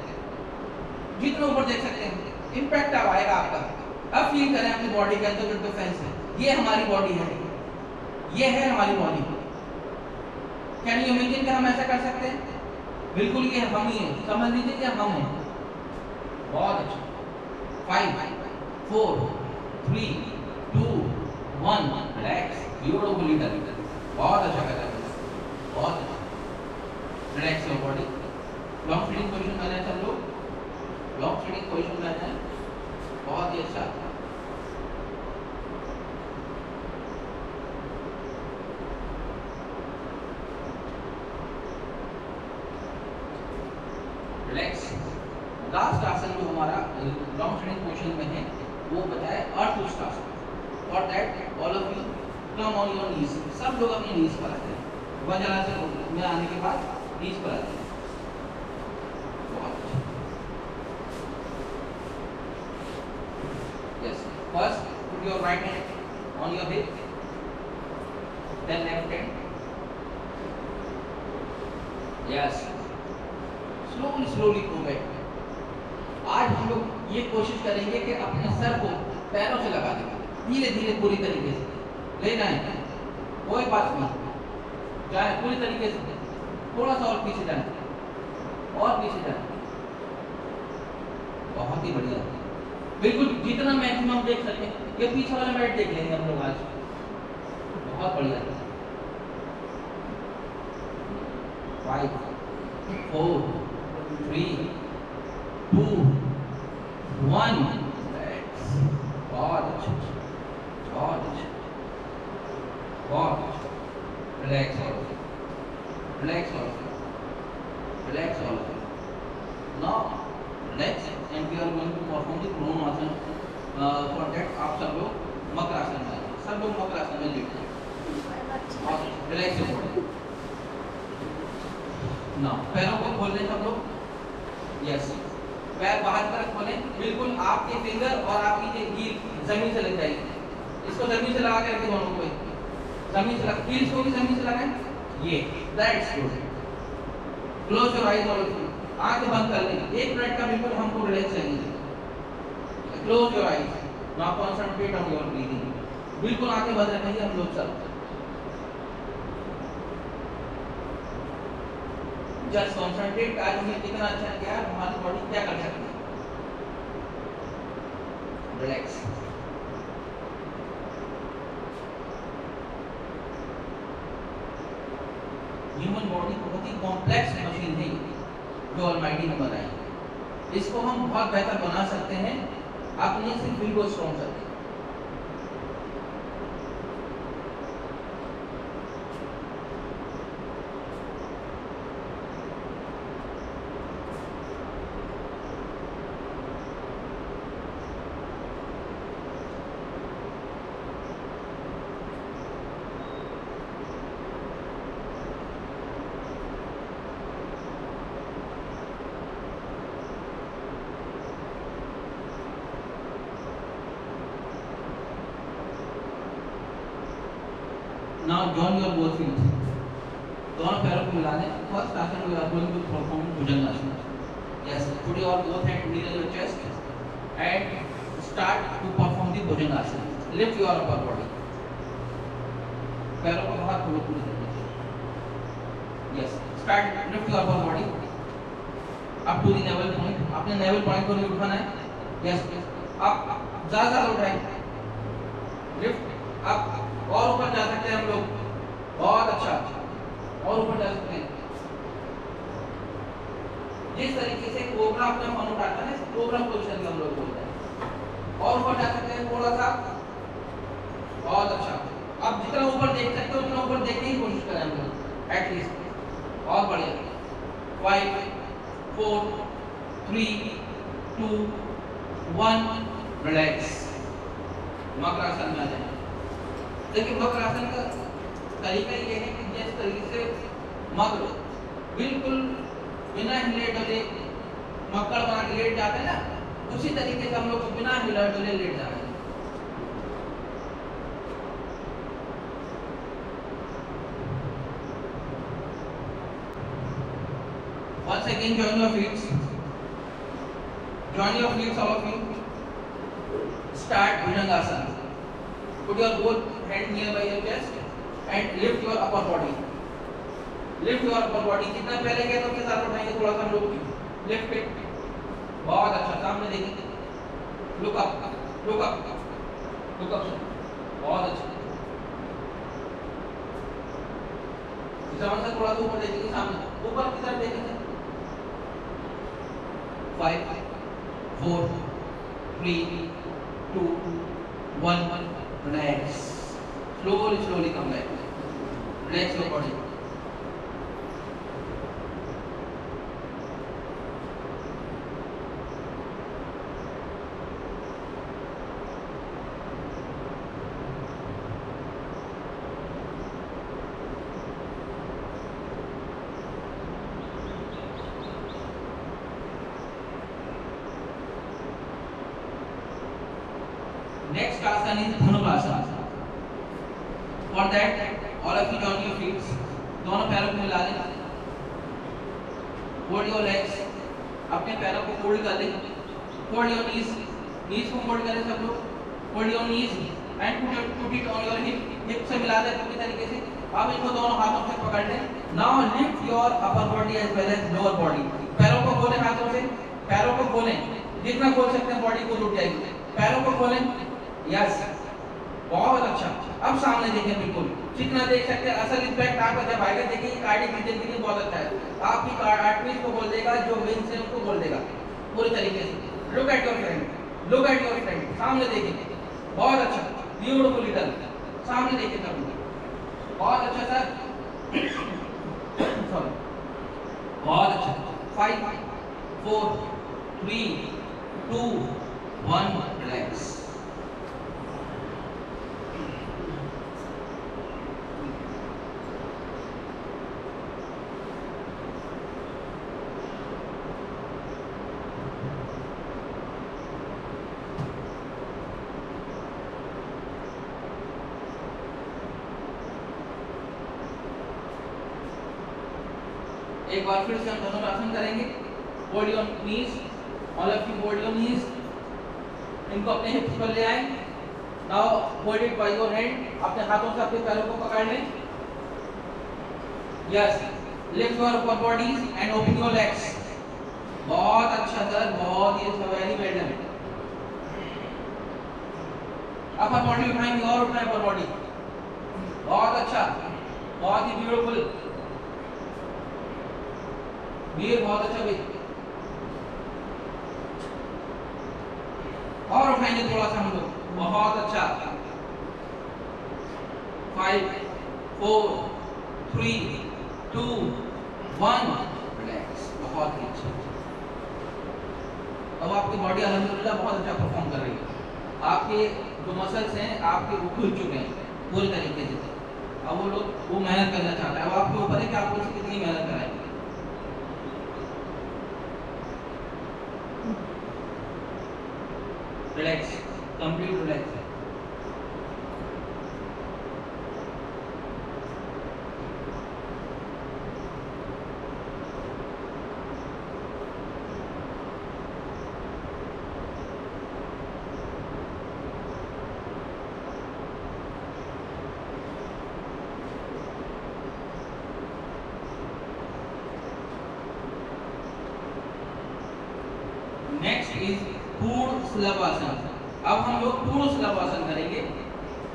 जितना ऊपर देख सकते हैं, इम्पैक्ट अब आएगा आपका, अब फील करें अपनी बॉडी के अंदर जो डिफरेंस है, ये हमारी बॉडी है, ये है हमारी बॉडी, कैन यू इमेजिन कि हम ऐसा कर सकते हैं, बिल्कुल ये हम ही है, समझ लीजिए कि हम हैं, बहुत अच्छा, 5 4 3 2 1 रिलैक्स, ब्यूटीफुली डन, बहुत अच्छा कर रहे हैं, बहुत अच्छा, relax your body, long sitting position में है सब लोग, लॉन्ग सिटिंग पोजीशन में है, बहुत ही अच्छा, रिलैक्स, लास्ट आसन जो हमारा लॉन्ग सिटिंग पोजीशन में है वो बचा है अर्थ आसन, for that all of you come on your knees, सब लोग अपनी नीज पर आते हैं, वज्रासन में आने के बाद नीज पर आते हैं, बहुत अच्छा, yes, first put your right hand on your hip, then left hand, yes, slowly go back, आज हम लोग ये कोशिश करेंगे कि अपने सर को पैरों से लगा देंगे, धीरे धीरे पूरी तरीके से लेना है, कोई बात नहीं, जाए पूरी तरीके से, थोड़ा सा और पीछे जाए, और पीछे जाए, बहुत ही बढ़िया, बिल्कुल जितना मैक्सिमम देख सके, ये पीछे वाला मैट देख लेंगे हम लोग आज, बहुत बढ़िया। 5 4 3 2 1। बहुत अच्छा, बहुत अच्छा, बहुत अच्छा। Relax all, relax all, relax all. Now relax and we are going to perform the Pranav asana. For that आप सब लोग मकर आसन में आइए, सब लोग मकर आसन में लेट जाइए और रिलैक्स योर बॉडी। नाउ पैरों को खोल लें सब लोग। यस, पैर बाहर की तरफ खोलें, बिल्कुल आपके फिंगर और आपकी हील जमीन से लग जाएगी। इसको जमीन से लगा के रखें, दोनों को जमीन से लगा, हील्स को भी जमीन से लगाएं। ये that's good. Close your eyes all of you, आंखें बंद कर लें, 1 मिनट का बिल्कुल हमको रिलैक्स चाहिए। Close your eyes, now concentrate on your breathing. बिल्कुल आंखें बंद रखेंगे हम लोग सब। जस्ट कंसंट्रेट, आज हमने कितना अच्छा किया, हमारी बॉडी क्या कर सकती है। रिलैक्स। ह्यूमन बॉडी बहुत ही कॉम्प्लेक्स मशीन है जो ऑलमाइटी ने बनाई। इसको हम बहुत बेहतर बना सकते हैं अपने सिर्फ विल को स्ट्रॉन्ग करके। Now join your both feet. दोनों पैरों को मिला दें। फर्स्ट आसन we are going to perform Bhujangasana. Yes, put your both hands near your chest and start to perform the Bhujangasana. Lift your upper body. पैरों को बाहर खोलो पूरी तरीके से। Yes, start lift your upper body up to the navel point. अपने navel point को नहीं उठाना है। Yes, up ज़्यादा उठाएं। Lift up, और ऊपर जा सकते हैं हम लोग। बहुत अच्छा, और ऊपर जा सकते हैं। जिस तरीके से कोबरा अपना फन उठाता है, कोबरा पोजीशन में हम लोग बोलते हैं। और ऊपर जा सकते हैं थोड़ा सा। बहुत अच्छा। अब जितना ऊपर देख सकते हो उतना ऊपर देखने की कोशिश करें हम लोग एटलीस्ट। बहुत बढ़िया। 5 4 3 2 1। रिलैक्स। मकर आसन में आ जाए। देखिए मकर आसन का तरीका ये है कि जिस तरीके से मकर बिल्कुल बिना हिले डुले मक्कड़ बना के लेट जाते हैं ना, उसी तरीके से हम लोग बिना हिले डुले लेट जाते हैं। Once again join your feet. Join your feet all of you. Start Bhujangasana. Put your both hand nearby your chest and lift your upper body. Lift your upper body. जितना पहले गया तो उसके साथ उठाएंगे थोड़ा सा हम लोग। Lift it. बहुत अच्छा, सामने देखेंगे। Look up, look up, look up. बहुत अच्छा। जमीन से थोड़ा सा ऊपर देखेंगे, सामने ऊपर की तरफ देखेंगे। 5 4 3 2 1। Relax. Slowly come back. Relax your body. Next asana is Dhanurasana. For that, all of you join your feet. दोनों पैरों को मिला लें। Hold your legs. अपने पैरों को फोल्ड कर लें। Hold your knees. Knees को फोल्ड करें सब लोग। Hold your knees and put it on your hip. Hip से मिला दें पूरी तरीके से। अब इनको दोनों हाथों से पकड़ लें। Now lift your upper body as well as lower body. पैरों को खोलें हाथों से। पैरों को खोलें। जितना खोल सकते हैं बॉडी को लुट जाएगी। पैरों को खोलें। यस, बहुत अच्छा। अब सामने देखें, बिल्कुल चिकना देख सकते हैं। असल इम्पैक्ट आपका जब आएगा देखिए कार्डियक रीजन के लिए बहुत अच्छा है। आपकी आर्टरीज को खोल देगा, जो वेन्स है उनको खोल देगा पूरी तरीके से। Look at your friend, look at your friend, सामने देखिए, बहुत अच्छा, ब्यूटीफुली डन, सामने देखिए सब, बहुत अच्छा सर, सॉरी, बहुत अच्छा। 5 4 3 2 1 रिलैक्स। एक बार फिर से हम धनुरासन करेंगे। Hold your knees, all of you hold your knees, इनको अपने हिप्स पर ले आए। Now hold it by your hand, अपने हाथों से अपने पैरों को पकड़ लें। Yes, lift your upper bodies and open your legs. बहुत अच्छा सर, बहुत ही अच्छा, very well done. Upper body उठाएंगे और उठाएं अपर बॉडी, बहुत अच्छा, बहुत ही ब्यूटीफुल, वीर, बहुत अच्छा भी। और उठाएंगे थोड़ा सा हम लोग, बहुत अच्छा। 5 4 3 2 1 रिलैक्स, बहुत ही अच्छा। अब आपकी बॉडी अल्हम्दुलिल्लाह बहुत अच्छा परफॉर्म कर रही है। आपके जो मसल्स हैं आपके वो खुल चुके हैं पूरी तरीके से। अब वो लोग वो मेहनत करना चाहता है, अब आपके ऊपर है कि आप उसे कितनी मेहनत कराएंगे। Relax, complete relax. Next is purna shavasana. अब हम लोग पूर्ण स्लवासन करेंगे।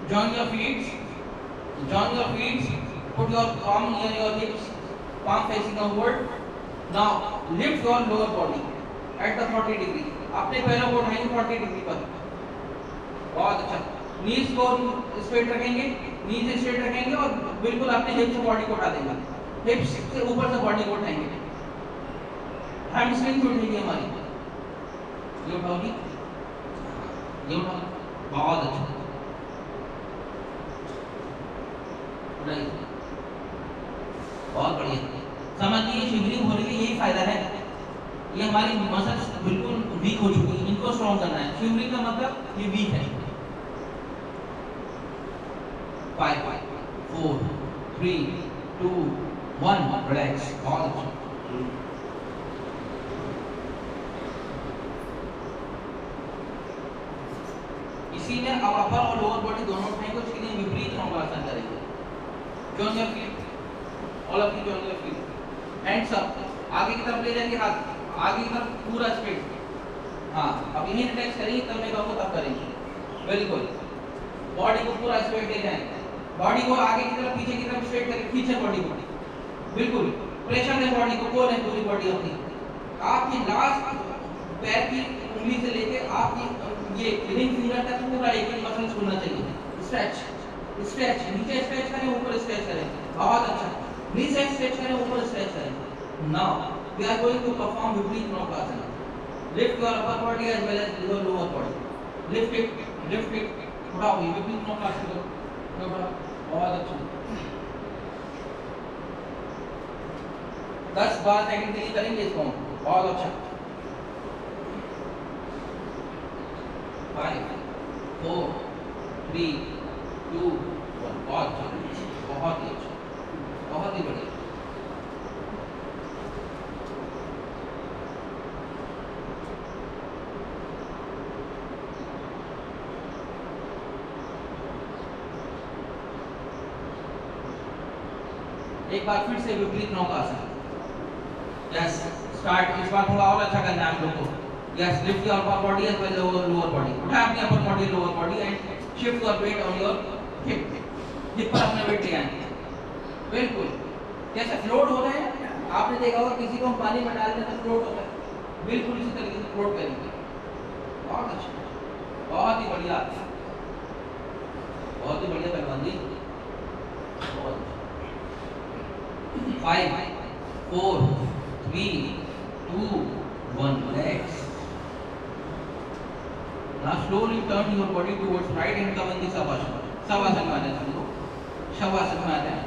Join your feets, join your feets, put your palm near your hips, palm facing upward. Now lift your lower body at the 40 degree. अपने पैरों को उठाएंगे 40 डिग्री पर, बहुत अच्छा। नीज को स्ट्रेट रखेंगे, नीज स्ट्रेट रखेंगे और बिल्कुल अपने हिप्स से बॉडी को उठा देंगे, हिप्स से ऊपर से बॉडी को उठाएंगे। हैमस्ट्रिंग उठेगी हमारी, ये उठाओगी, ये उठाओ, बहुत अच्छा, बहुत बढ़िया। समझिए शिवरिंग हो रही है, यही फायदा है। ये हमारी मसल्स बिल्कुल वीक हो चुकी है, इनको स्ट्रॉन्ग करना है। शिवरिंग का मतलब ये वीक है। 5 4 3 2 1 रिलैक्स, बहुत अच्छा। इसी में अब अपर और लोअर बॉडी दोनों उठाएंगे, उसके लिए विपरीत नौकासन करेंगे। Join your feet, all of you join your feet, hands up, आगे की तरफ ले जाएंगे हाथ, आगे की तरफ पूरा स्ट्रेट। हाँ, अब यही रिलैक्स करेंगे, तब मैं कहूँगा तब करेंगे। वेरी गुड, बॉडी को पूरा स्ट्रेट ले जाएंगे, बॉडी को आगे की तरफ पीछे की तरफ स्ट्रेट करके खींचे बॉडी को, बिल्कुल प्रेशर दें बॉडी को, खोलें पूरी बॉडी अपनी। आपकी लास्ट पैर की उंगली से लेके आपकी ये रिंग फिंगर तक पूरा एक मसल खुलना चाहिए। स्ट्रेच, स्ट्रेच, नीचे स्ट्रेच करें, ऊपर स्ट्रेच करें, बहुत अच्छा। नीचे स्ट्रेच करें, ऊपर स्ट्रेच करें। Now we are going to perform Viparit Naukasana. Lift your upper body as well as your lower body, lift it, lift it, उठाओ, ये विपरीत नौकासन करो, बहुत अच्छा। 10-12 सेकंड के लिए करेंगे इसको, बहुत अच्छा। 5 4 3 2 1, बहुत अच्छा, बहुत ही अच्छा, बहुत ही बढ़िया। एक बार फिर से विपरीत नौकासन। Yes, start. इस बार थोड़ा और अच्छा करना है हम लोग को। Yes, lift your upper body as well as lower body. उठा अपनी upper body, lower body and shift your weight on your hip. Hip पर अपना वेट ले आएंगे, बिल्कुल जैसे फ्लोट हो रहे हैं। आपने देखा होगा किसी को हम पानी में डालते हैं तो फ्लोट होता है, बिल्कुल इसी तरीके से फ्लोट करेंगे। बहुत अच्छा, बहुत ही बढ़िया, बहुत ही बढ़िया पहलवान जी। 5 4 3 2 1 relax. Now slowly turn your body towards right and come in the Savasana. Savasana में आ जाए हम लोग, शवासन में आ जाए।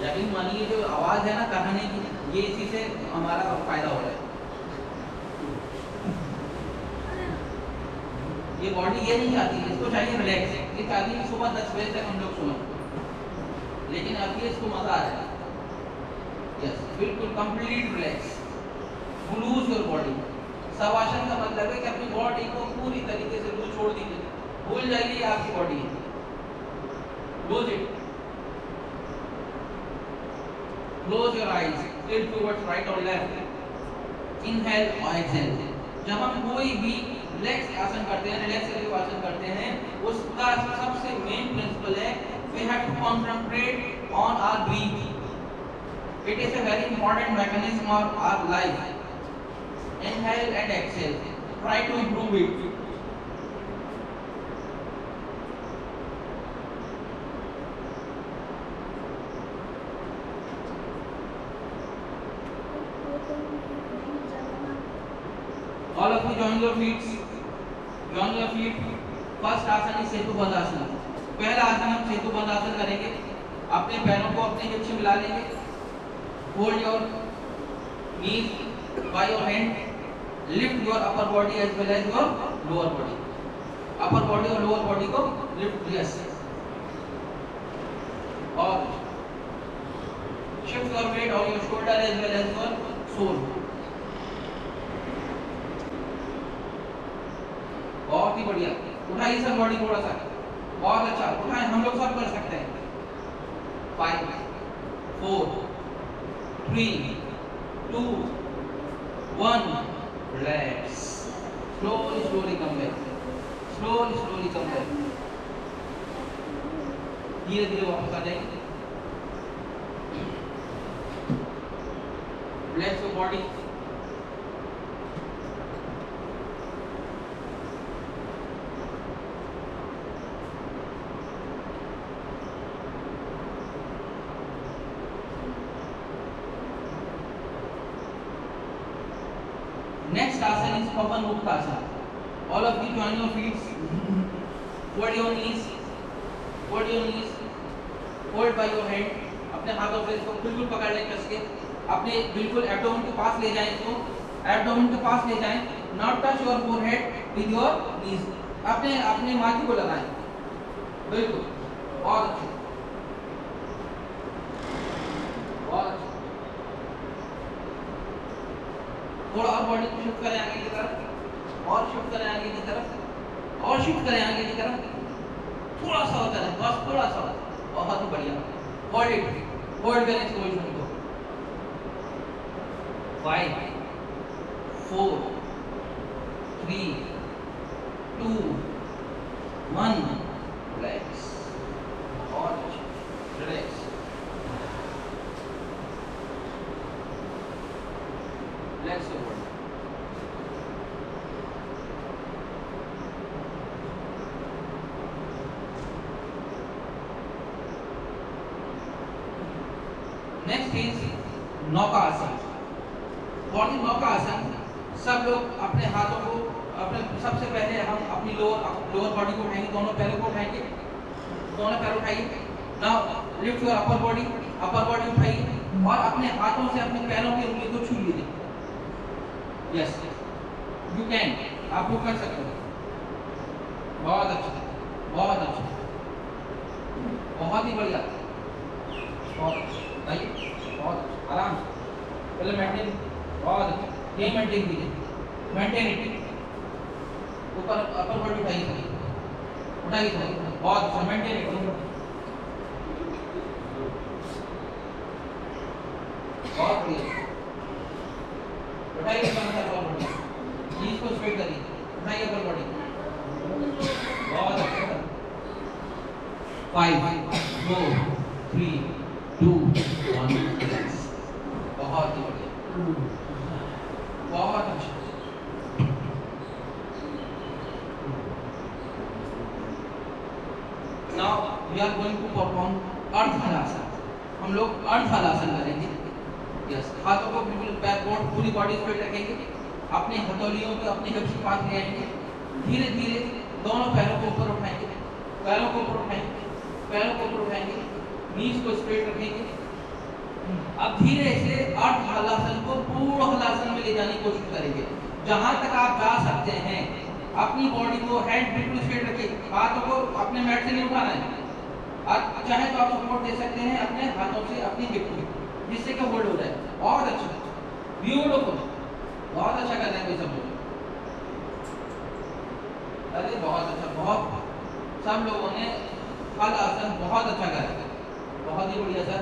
यकीन मानिए जो आवाज है ना कहने की, ये इसी से हमारा फायदा हो रहा है। ये बॉडी ये नहीं चाहती, इसको चाहिए रिलैक्स, ये चाहती है सुबह 10 बजे तक हम लोग सोएं, लेकिन अब ये इसको मजा आ रहा है। यस, बिल्कुल complete relax, lose your body. Shavasana का मतलब है कि अपनी बॉडी को पूरी तरीके से लूज छोड़ दीजिए, भूल जाइए आपकी बॉडी है, lose it. Close your eyes, tilt towards right or left. Inhale or exhale. जब हम कोई भी रिलैक्स आसन करते हैं, रिलैक्स आसन करते हैं, उसका सबसे मेन प्रिंसिपल है we have to concentrate on our breathing. It is a very important mechanism of our life. Inhale and exhale. Try to improve it. All of you join your feet. Join your feet. First आसन is सेतु बंध आसन। पहला आसन हम सेतु बंध आसन करेंगे। अपने पैरों को अपने हिप से मिला लेंगे। Hold your knees by your hand. Lift your upper body as well as your lower body. Upper body और lower body को lift, yes. और shift your weight on your shoulder as well as your sole. बहुत ही बढ़िया, उठाइए सब body थोड़ा सा, बहुत अच्छा उठाएं, हम लोग सब कर सकते हैं। 5 4 3 2 1 relax. Slowly slowly come back, slowly slowly come back, धीरे धीरे वापस आ जाएंगे। Relax your body. Next आसन is Pavan Muktasana. All of you join your feet. Fold your knees. Fold your knees. Hold by your hand. अपने हाथों से इसको बिल्कुल पकड़ लें कस के। अपने बिल्कुल एब्डोमेन के पास ले जाएं इसको। एब्डोमेन के पास ले जाएं। Not touch your forehead with your knees. अपने अपने माथे को लगाएं। बिल्कुल। बहुत अच्छा। बहुत अच्छा। थोड़ा और बॉडी को शिफ्ट करें आगे की तरफ, और शिफ्ट करें आगे की तरफ, और शिफ्ट करें आगे की तरफ, थोड़ा सा होता है, बस थोड़ा सा, बहुत ही बढ़िया। होल्ड इट, होल्ड करें इस पोजीशन को। 5 4 3 2 1 रिलैक्स। और relax. Relax your body. Next is Naukasana. For the Naukasana सब लोग अपने हाथों को, अपने सबसे पहले हम अपनी लोअर बॉडी को उठाएंगे, दोनों पैरों को उठाएंगे, दोनों पैर उठाइए। Now lift your upper body उठाइए और अपने हाथों से अपने पैरों की उंगली को छू लीजिए। यस, यू कैन, आप वो कर सकते हो। बहुत अच्छा, बहुत अच्छा, बहुत ही बढ़िया, बहुत अच्छा, आइए, बहुत अच्छा, आराम से, पहले मेंटेन, बहुत अच्छा, ये मेंटेन कीजिए, मेंटेन इट। ऊपर अपर बॉडी उठाइए सही, उठाइए सही, बहुत अच्छा, मेंटेन इट, बहुत बढ़िया। उठाइए अपर बॉडी, नीज को स्ट्रेट करिए, उठाइए अपर बॉडी, बहुत अच्छा। 5 4 3 2 1 रिलैक्स। बहुत ही बढ़िया, बहुत अच्छा। Now we are going to perform ardha halasana. हम लोग अर्ध हलासन करेंगे। यस, हाथों को बिल्कुल बैकवर्ड, पूरी बॉडी स्ट्रेट रखेंगे, अपने हथेलियों पे अपने हिप्स के पास ले आएंगे, धीरे धीरे दोनों पैरों को ऊपर उठाएंगे, पैरों को ऊपर उठाएंगे, पैरों को ऊपर उठाएंगे, नीज को स्ट्रेट रखेंगे। अब धीरे से अर्ध हलासन को पूर्ण हलासन में ले जाने की कोशिश करेंगे। जहां तक आप जा सकते हैं अपनी बॉडी को, हेड बिल्कुल स्ट्रेट रखिए, हाथों को अपने मैट से नहीं उठाना है। चाहे तो आप सपोर्ट दे सकते हैं अपने हाथों से अपनी हिप को, जिससे कि होल्ड हो जाए। बहुत अच्छा, ब्यूटीफुल, बहुत अच्छा कर रहे हैं सब लोग। अरे बहुत अच्छा, बहुत सब लोगों ने हल आसन बहुत अच्छा कर रहे हैं, बहुत ही बढ़िया सर,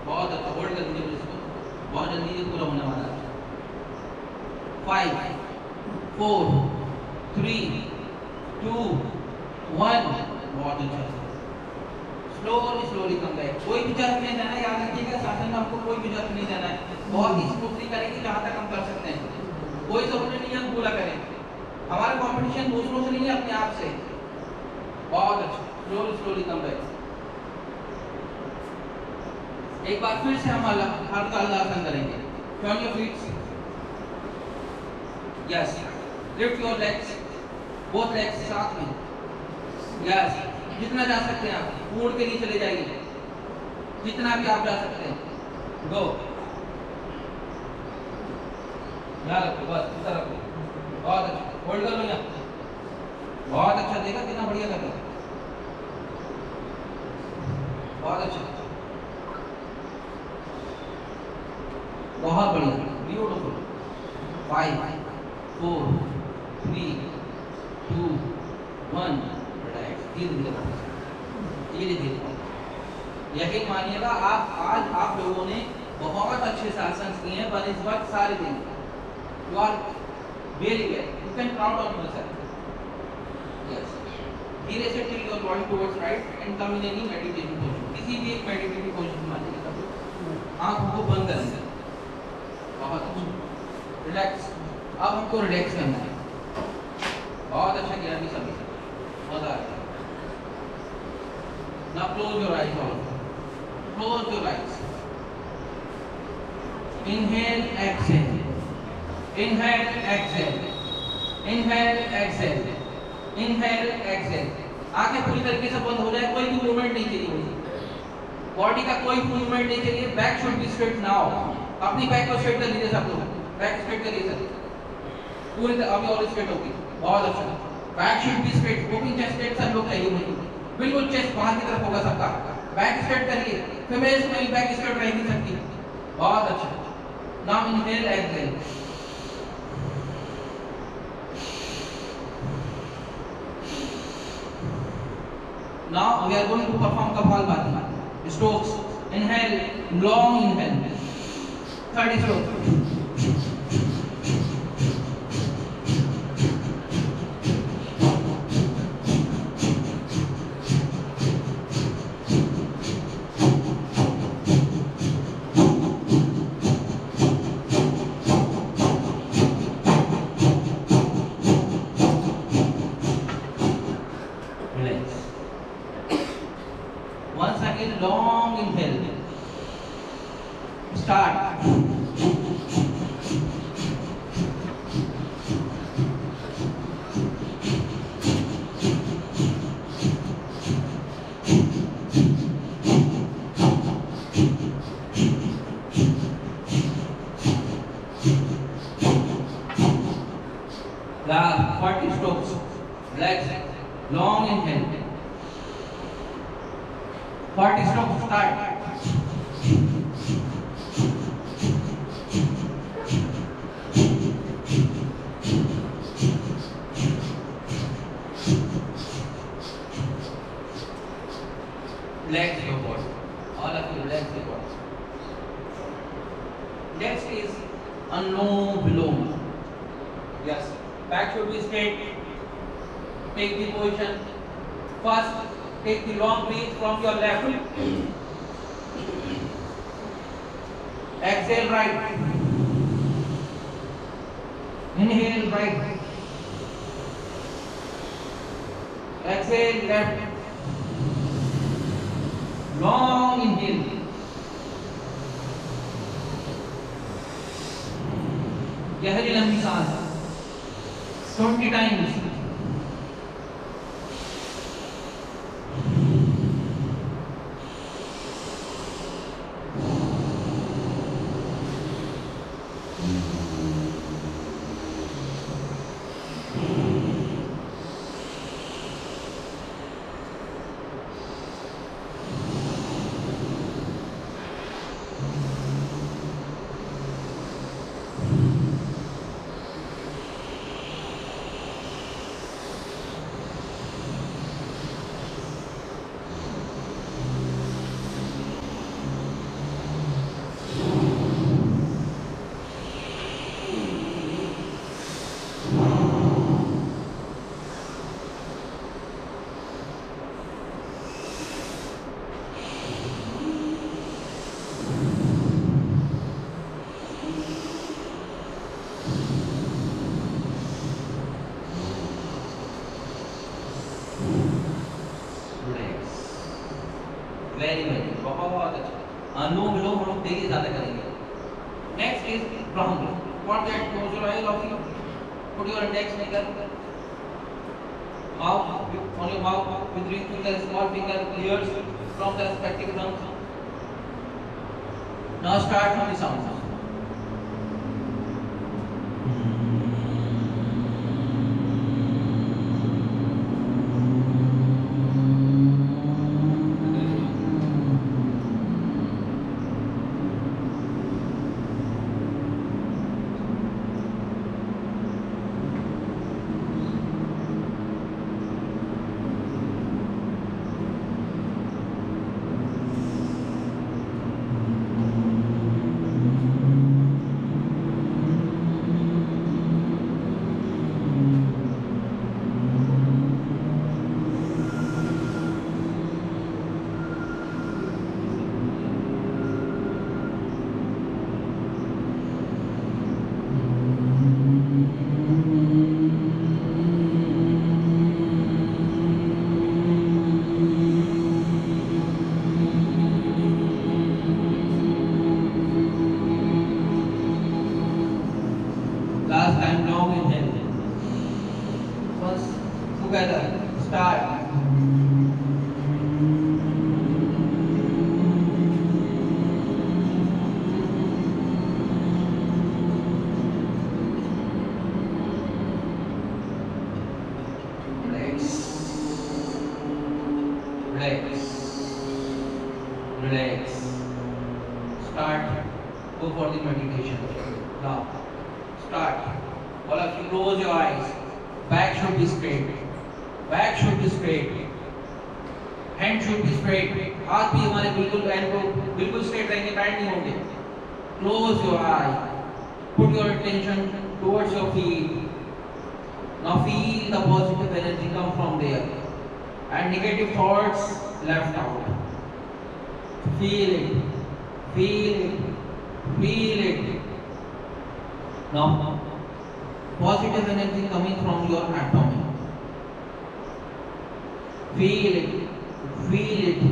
बहुत अच्छा। होल्ड कर दीजिए इसको, बहुत जल्दी ये पूरा होने वाला है। 5 4 3 2 1 बहुत अच्छा। स्लोली कम बैक, कोई भी जर्क नहीं देना है, याद रखिएगा शासन में हमको कोई भी जर्क नहीं देना है। बहुत ही स्मूथली करेंगे जहाँ तक हम कर सकते हैं, कोई जरूरी नहीं है हम पूरा करें। हमारा कंपटीशन दूसरों से नहीं है, अपने आप से। बहुत अच्छा, स्लोली कम बैक। एक बार फिर से हम अर्ध हलासन करेंगे। Turn your feet, yes, lift your legs, both legs साथ में, यस। जितना जा सकते हैं आप, पूर्ण के लिए चले जाइए, जितना भी आप जा सकते हैं। गो, यहाँ रखो, बस इधर रखो। बहुत अच्छा, होल्ड कर लो यहाँ। बहुत अच्छा, देखा कितना बढ़िया कर रहे हो, बहुत अच्छा, बहुत बढ़िया, ब्यूटीफुल। 5 4 3 2 1 रिलैक्स। धीरे धीरे यकीन मानिएगा, आज आप लोगों ने बहुत अच्छे आसन किए हैं पर इस वक्त सारे दिन। You are very well, you can count on yourself. Yes, धीरे से tilt your body towards right and come in any meditative position. किसी भी एक मेडिटेटिव पोजीशन में आइए, आंखों को बंद करेंगे। बहुत अच्छा, रिलैक्स। अब हमको रिलैक्स करना है। बहुत अच्छा किया अभी सभी, मजा आ गया। Now close your eyes all. Close your eyes. Inhale, exhale. Inhale, exhale. Inhale, exhale. Inhale, exhale. आंखें पूरी तरीके से बंद हो जाए, कोई भी मूवमेंट नहीं चाहिए, बॉडी का कोई मूवमेंट नहीं चाहिए। Back should be straight now. अपनी बैक को स्ट्रेट कर लीजिए सब लोग, बैक स्ट्रेट करिए सर, पूरी तरह अभी और स्ट्रेट होगी। बहुत अच्छा, back should be straight, open chest straight सब लोग चाहिए मुझे, बिल्कुल चेस्ट बाहर की तरफ होगा सबका। बैक स्ट्रेट करिए, फीमेल्स में बैक स्ट्रेट रह नहीं सकती। बहुत अच्छा। Now inhale, exhale. Now we are going to perform Kapalbhati. Strokes. Inhale, long inhale. 30 strokes. Once again, long inhale. Start. Last 40 strokes. Relax. Long inhale. 40 strokes. Start. Relax your body. All of you relax your body. Next is Anulom Vilom. Yes. Back should be straight. Take the position. First, take the long breath from your left. Exhale right. Inhale right. Exhale left. Long inhale. गहरी लंबी सांस 20 times. Very very बहुत अच्छा। अनुलोम विलोम हम लोग daily ज्यादा करेंगे। Next is Brahma. What that close your eyes of you, put your index finger mouth on your mouth with ring finger, small finger, ears from the respective tongues. Now start from the sound. Relax. Start. Go for the meditation. Now, start. All of you close your eyes. Back should be straight. Back should be straight. Hand should be straight. हाथ भी हमारे बिल्कुल straight रहेंगे, bend नहीं होंगे. Close your eye. Put your attention towards your feet. Now feel the positive energy come from there, and negative thoughts left out. Feel it, feel it, feel it. Now, positive energy coming from your abdomen. Feel it, feel it.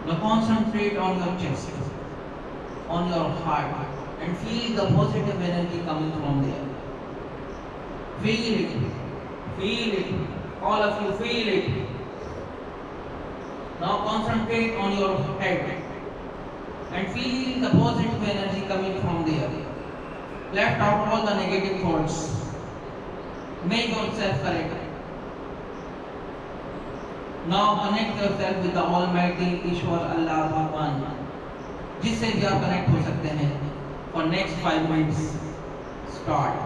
Now concentrate on your chest, on your heart, and feel the positive energy coming from there. Feel it, feel it. All of you feel it. Now concentrate on your head and feel the positive energy coming from there. Left out all the negative thoughts. Make yourself correct. Now connect yourself with the Almighty Ishwar Allah Bhagwan, जिससे भी आप connect हो सकते हैं for next 5 minutes. Start.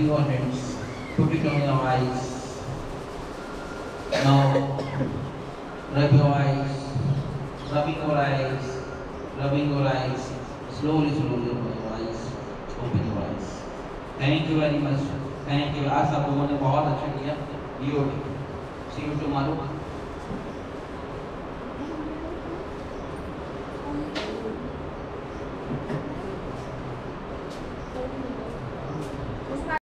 using your hands, put it on your eyes. Now, rub your eyes, rubbing your eyes, rubbing your eyes. Slowly, slowly open your eyes, open your eyes. Thank you very much. Thank you. आज आप लोगों ने बहुत अच्छा किया. See you tomorrow.